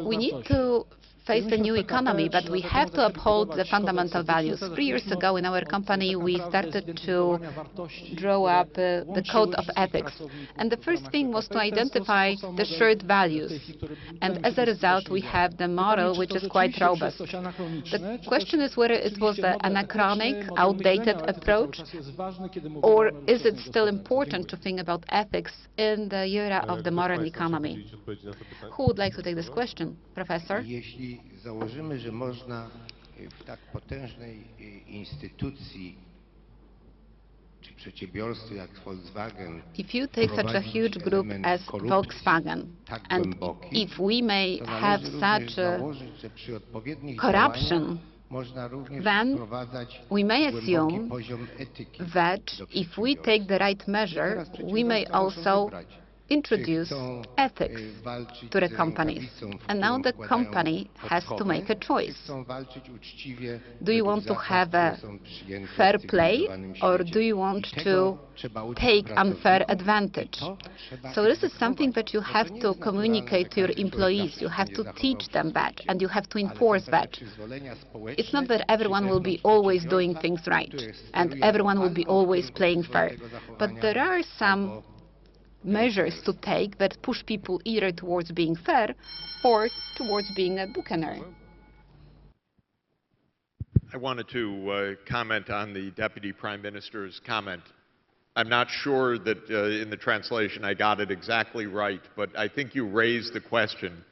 we need to face the new economy, but we have to uphold the fundamental values. 3 years ago in our company, we started to draw up the code of ethics. And the first thing was to identify the shared values. And as a result, we have the model, which is quite robust. The question is whether it was the anachronic, outdated approach, or is it still important to think about ethics in the era of the modern economy? Who would like to take this question? Professor? Jeśli założymy, że można w tak potężnej instytucji czy przedsiębiorstwie jak Volkswagen, if you take such a huge group as Volkswagen, and if we may have such corruption, then we may assume that if we take the right measure, we may also introduce ethics to the companies. And now the company has to make a choice. Do you want to have a fair play, or do you want to take unfair advantage? So this is something that you have to communicate to your employees. You have to teach them that, and you have to enforce that. It's not that everyone will be always doing things right, and everyone will be always playing fair. But there are some measures to take that push people either towards being fair or towards being a buccaneer. I wanted to comment on the Deputy Prime Minister's comment. I'm not sure that in the translation I got it exactly right, but I think you raised the question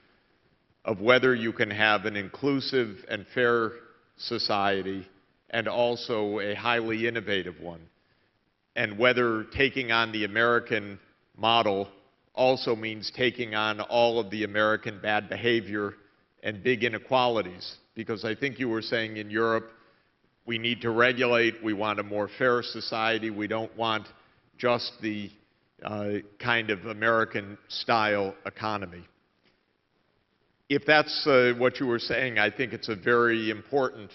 of whether you can have an inclusive and fair society and also a highly innovative one, and whether taking on the American model also means taking on all of the American bad behavior and big inequalities. Because I think you were saying in Europe, we need to regulate, we want a more fair society, we don't want just the kind of American-style economy. If that's what you were saying, I think it's a very important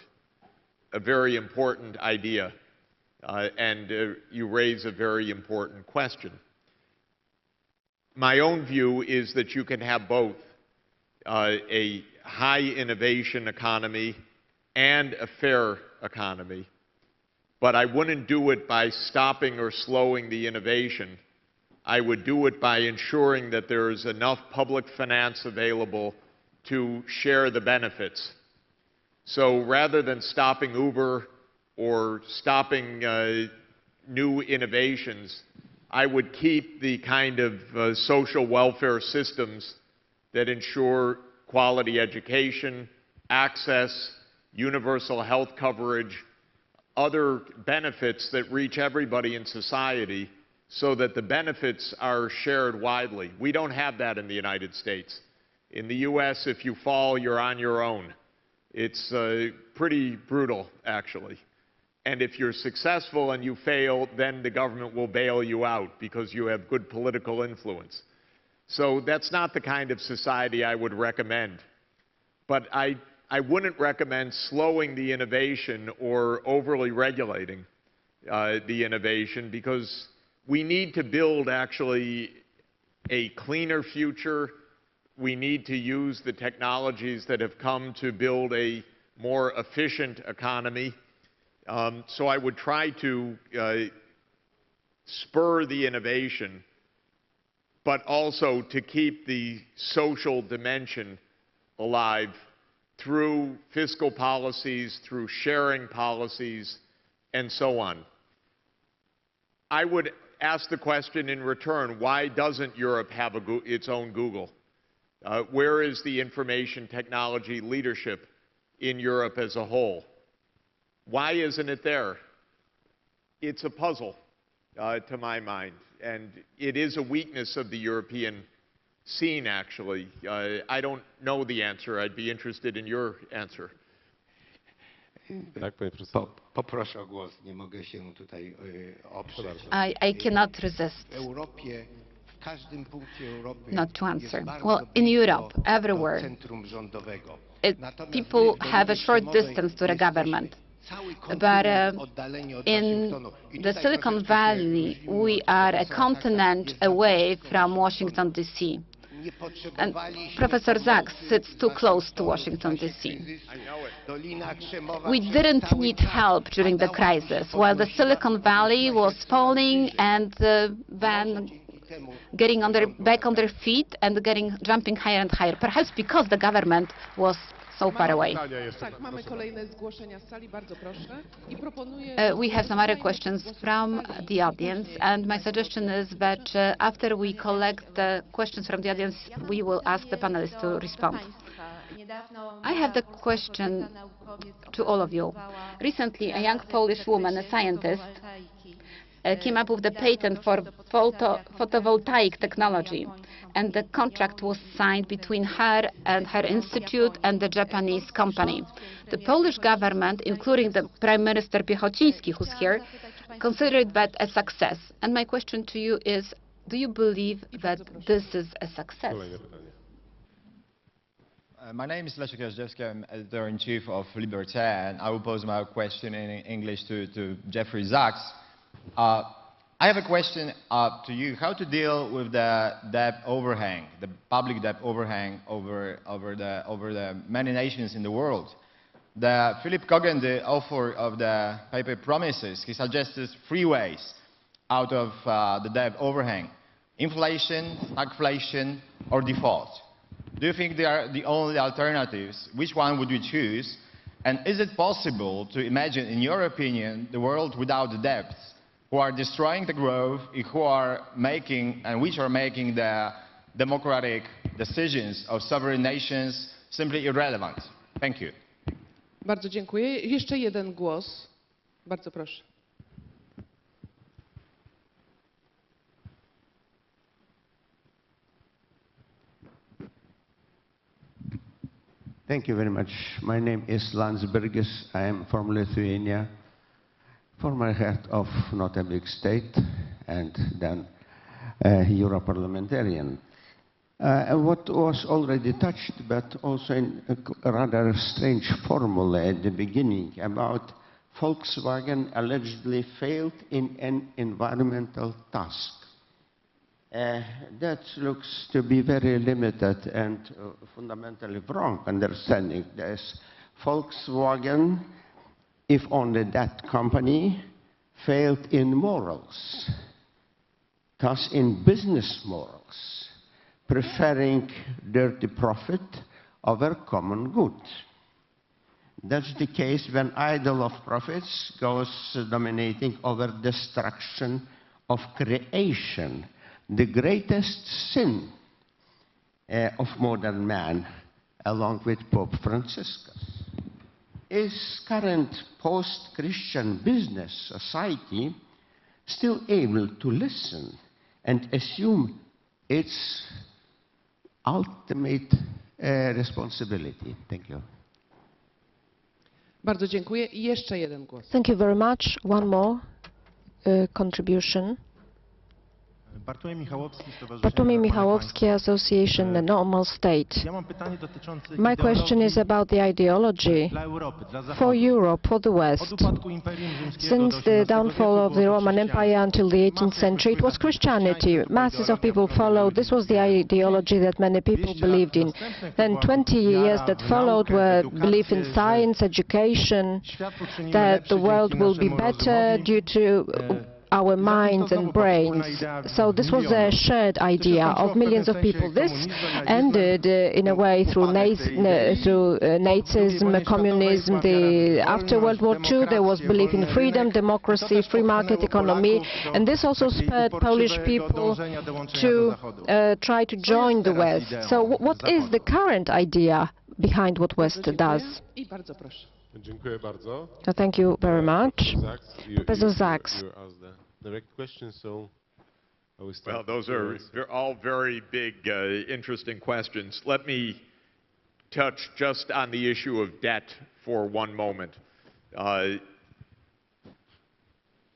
idea, and you raise a very important question. My own view is that you can have both a high innovation economy and a fair economy, but I wouldn't do it by stopping or slowing the innovation. I would do it by ensuring that there is enough public finance available to share the benefits. So rather than stopping Uber or stopping new innovations, I would keep the kind of social welfare systems that ensure quality education, access, universal health coverage, other benefits that reach everybody in society so that the benefits are shared widely. We don't have that in the United States. In the US, if you fall, you're on your own. It's pretty brutal, actually. And if you're successful and you fail, then the government will bail you out because you have good political influence. So that's not the kind of society I would recommend. But I wouldn't recommend slowing the innovation or overly regulating the innovation, because we need to build actually a cleaner future. We need to use the technologies that have come to build a more efficient economy. So I would try to spur the innovation, but also to keep the social dimension alive through fiscal policies, through sharing policies, and so on. I would ask the question in return, why doesn't Europe have its own Google? Where is the information technology leadership in Europe as a whole? Why isn't it there? It's a puzzle, to my mind, and it is a weakness of the European scene, actually. I don't know the answer. I'd be interested in your answer. Poproszę o głos, nie mogę się tutaj oprzeć. I cannot resist W Europie, w każdym punkcie Europy not to jest answer. bardzo Well, in blisko Europe, everywhere, do centrum rządowego. people have a short distance to the government. But in the Silicon Valley, we are a continent away from Washington, D.C. And Professor Sachs sits too close to Washington, D.C. We didn't need help during the crisis, while the Silicon Valley was falling and then getting back on their feet and jumping higher and higher, perhaps because the government was so far away. We have some other questions from the audience, and my suggestion is that after we collect the questions from the audience, we will ask the panelists to respond. I have the question to all of you. Recently, a young Polish woman, a scientist, came up with the patent for photovoltaic technology, and the contract was signed between her and her institute and the Japanese company. The Polish government, including the Prime Minister Piechociński, who's here, considered that a success. And my question to you is, do you believe that this is a success? My name is Czyżewski. I'm editor-in-chief of Libertaire, and I will pose my question in English to Jeffrey Sachs. I have a question to you: how to deal with the debt overhang, the public debt overhang over the many nations in the world? Philip Coggan, the author of the paper Promises, he suggested 3 ways out of the debt overhang: inflation, stagflation, or default. Do you think they are the only alternatives? Which one would you choose? And is it possible to imagine, in your opinion, the world without the debts, who are destroying the growth, who are making, and which are making the democratic decisions of sovereign nations simply irrelevant? Thank you. Bardzo dziękuję. Jeszcze jeden głos. Bardzo proszę. Thank you very much. My name is Landsbergis. I am from Lithuania, former head of not a big state, and then Euro parliamentarian. What was already touched, but also in a rather strange formula at the beginning, about Volkswagen allegedly failed in an environmental task. That looks to be very limited and fundamentally wrong understanding. There's Volkswagen, if only that company, failed in morals, thus in business morals, preferring dirty profit over common good. That's the case when idol of profits goes dominating over destruction of creation, the greatest sin of modern man, along with Pope Franciscus. Is current post-Christian business society still able to listen and assume its ultimate responsibility? Thank you. Bardzo dziękuję. I jeszcze jeden głos. Thank you very much. One more contribution. Bartłomiej Michałowski, Association The Normal State. My question is about the ideology for Europe, for the West. Since the downfall of the Roman Empire until the 18th century, it was Christianity. Masses of people followed. This was the ideology that many people believed in. Then 20 years that followed were belief in science, education, that the world will be better due to our minds and brains. So this was a shared idea of millions of people. This ended in a way through Nazism, communism. After World War II, there was belief in freedom, democracy, free market economy, and this also spurred Polish people to try to join the West. So what is the current idea behind what West does? Thank you very much. Professor Sachs. Direct question, so well, those are all very big, interesting questions. Let me touch just on the issue of debt for one moment.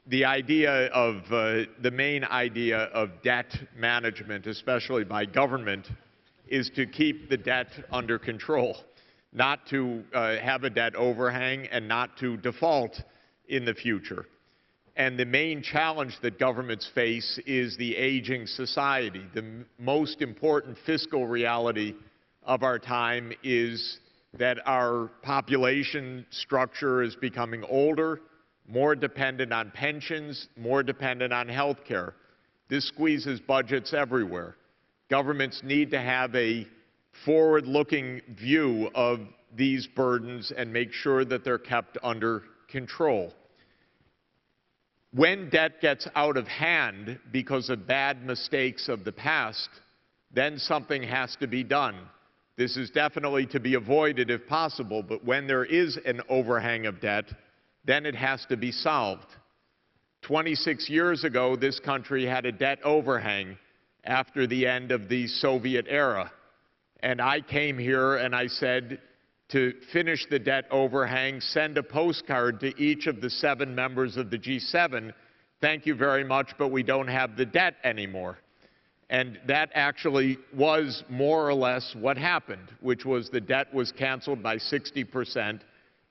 The idea of the main idea of debt management, especially by government, is to keep the debt under control, not to have a debt overhang and not to default in the future. And the main challenge that governments face is the aging society. The most important fiscal reality of our time is that our population structure is becoming older, more dependent on pensions, more dependent on health care. This squeezes budgets everywhere. Governments need to have a forward-looking view of these burdens and make sure that they're kept under control. When debt gets out of hand because of bad mistakes of the past, then something has to be done. This is definitely to be avoided if possible, but when there is an overhang of debt, then it has to be solved. 26 years ago, this country had a debt overhang after the end of the Soviet era. And I came here and I said, to finish the debt overhang, send a postcard to each of the 7 members of the G7. Thank you very much, but we don't have the debt anymore. And that actually was more or less what happened, which was the debt was canceled by 60%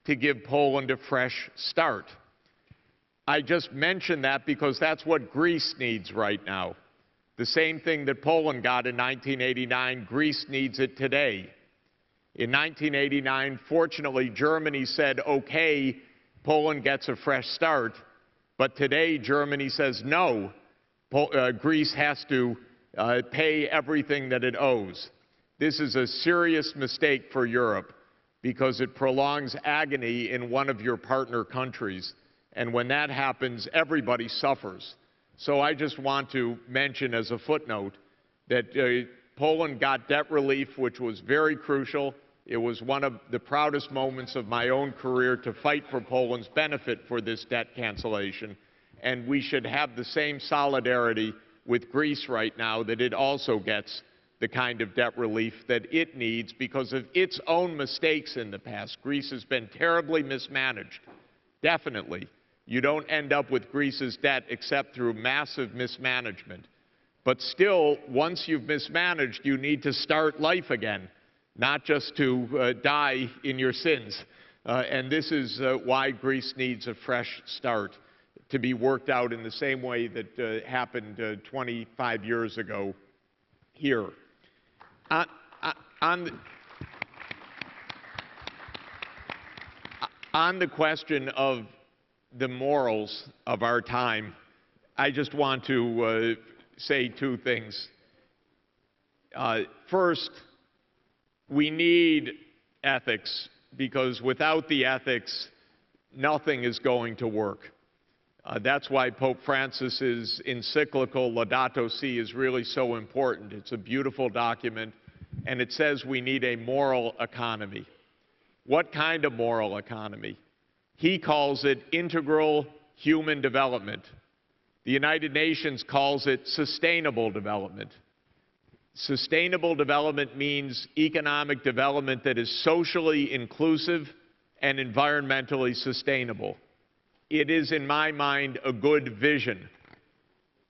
to give Poland a fresh start. I just mentioned that because that's what Greece needs right now. The same thing that Poland got in 1989, Greece needs it today. In 1989, fortunately, Germany said, okay, Poland gets a fresh start. But today, Germany says, no, Greece has to pay everything that it owes. This is a serious mistake for Europe because it prolongs agony in one of your partner countries. And when that happens, everybody suffers. So I just want to mention as a footnote that Poland got debt relief, which was very crucial. It was one of the proudest moments of my own career to fight for Poland's benefit for this debt cancellation. And we should have the same solidarity with Greece right now, that it also gets the kind of debt relief that it needs because of its own mistakes in the past. Greece has been terribly mismanaged, definitely. You don't end up with Greece's debt except through massive mismanagement. But still, once you've mismanaged, you need to start life again, not just to die in your sins. And this is why Greece needs a fresh start, to be worked out in the same way that happened 25 years ago here. On the question of the morals of our time, I just want to say two things. First, we need ethics, because without the ethics, nothing is going to work. That's why Pope Francis's encyclical Laudato Si is really so important. It's a beautiful document, and it says we need a moral economy. What kind of moral economy? He calls it integral human development. The United Nations calls it sustainable development. Sustainable development means economic development that is socially inclusive and environmentally sustainable. It is, in my mind, a good vision.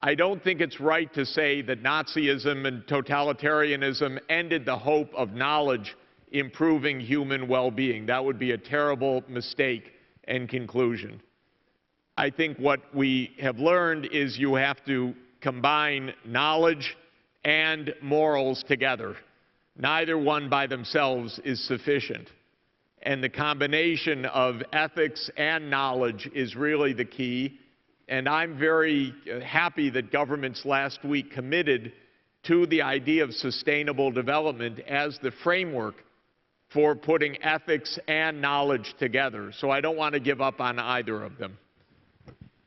I don't think it's right to say that Nazism and totalitarianism ended the hope of knowledge improving human well-being. That would be a terrible mistake and conclusion. I think what we have learned is you have to combine knowledge and morals together. Neither one by themselves is sufficient. And the combination of ethics and knowledge is really the key. And I'm very happy that governments last week committed to the idea of sustainable development as the framework for putting ethics and knowledge together. So I don't want to give up on either of them.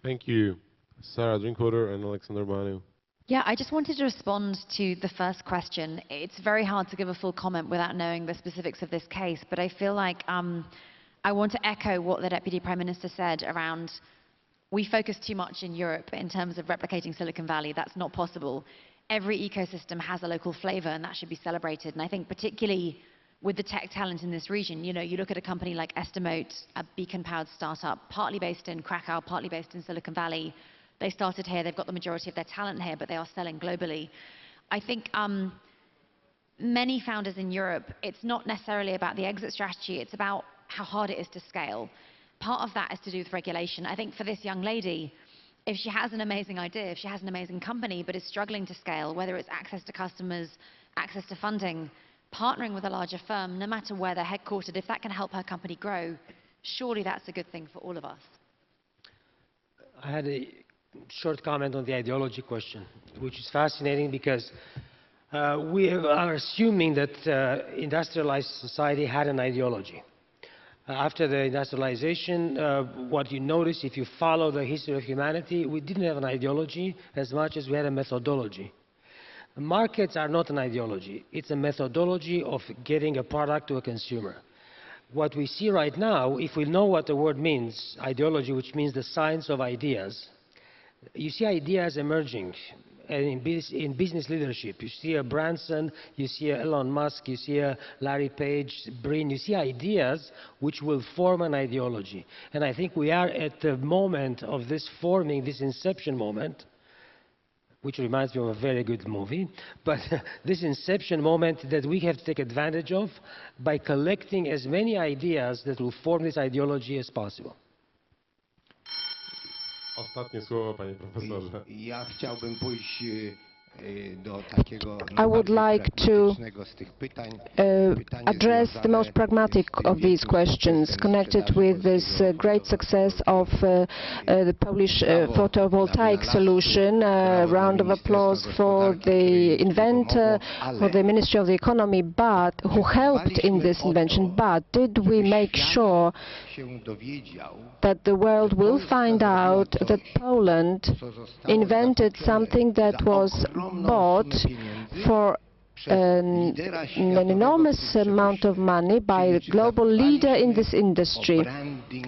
Thank you. Sarah, Drinkwater, and Alexander Manu. Yeah, I just wanted to respond to the first question. It's very hard to give a full comment without knowing the specifics of this case, but I feel like I want to echo what the Deputy Prime Minister said around we focus too much in Europe in terms of replicating Silicon Valley. That's not possible. Every ecosystem has a local flavor, and that should be celebrated. And I think particularly with the tech talent in this region, you know, you look at a company like Estimate, a beacon-powered startup, partly based in Krakow, partly based in Silicon Valley. They started here, they've got the majority of their talent here, but they are selling globally. I think many founders in Europe, it's not necessarily about the exit strategy, it's about how hard it is to scale. Part of that is to do with regulation. I think for this young lady, if she has an amazing idea, if she has an amazing company, but is struggling to scale, whether it's access to customers, access to funding, partnering with a larger firm, no matter where they're headquartered, if that can help her company grow, surely that's a good thing for all of us. I had a short comment on the ideology question, which is fascinating because we are assuming that industrialized society had an ideology. After the industrialization, what you notice if you follow the history of humanity, we didn't have an ideology as much as we had a methodology. Markets are not an ideology. It's a methodology of getting a product to a consumer. What we see right now, if we know what the word means, ideology, which means the science of ideas, you see ideas emerging in business leadership. You see a Branson, you see a Elon Musk, you see a Larry Page, Brin, you see ideas which will form an ideology. And I think we are at the moment of this forming, this inception moment, which reminds me of a very good movie, but this inception moment that we have to take advantage of by collecting as many ideas that will form this ideology as possible. Ostatnie słowo, panie profesorze. Ja chciałbym pójść do takiego I would like to address the most pragmatic of these questions connected with this great success of the Polish photovoltaic solution. A round of applause for the inventor, for the Ministry of the Economy, but who helped in this invention. But did we make sure that the world will find out that Poland invented something that was bought for an enormous amount of money by a global leader in this industry?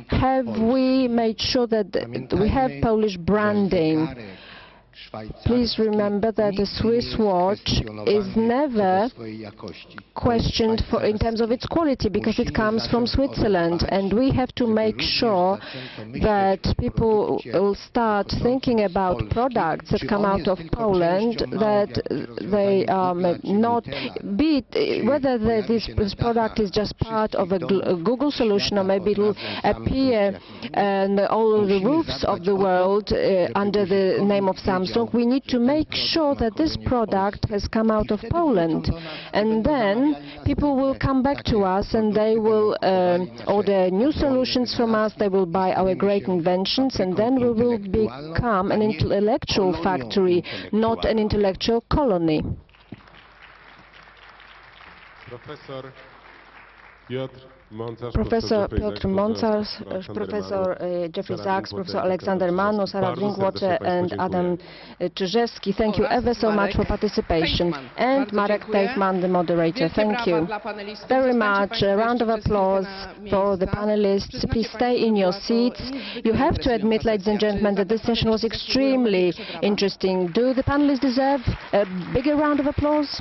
Have we made sure that we have Polish branding? Please remember that the Swiss watch is never questioned in terms of its quality, because it comes from Switzerland, and we have to make sure that people will start thinking about products that come out of Poland, that they not be whether this product is just part of a Google solution, or maybe it will appear on all the roofs of the world under the name of Samsung. We need to make sure that this product has come out of Poland, and then people will come back to us and they will order new solutions from us, they will buy our great inventions, and then we will become an intellectual factory, not an intellectual colony. Professor Piotr Moncarz, Professor Jeffrey Sachs, Professor Alexander Manu, Sarah Drinkwater, and Adam Czyżewski. Thank you ever so much for participation. And Marek Tejchman, the moderator. Thank you very much. A round of applause for the panelists. Please stay in your seats. You have to admit, ladies and gentlemen, that this session was extremely interesting. Do the panelists deserve a bigger round of applause?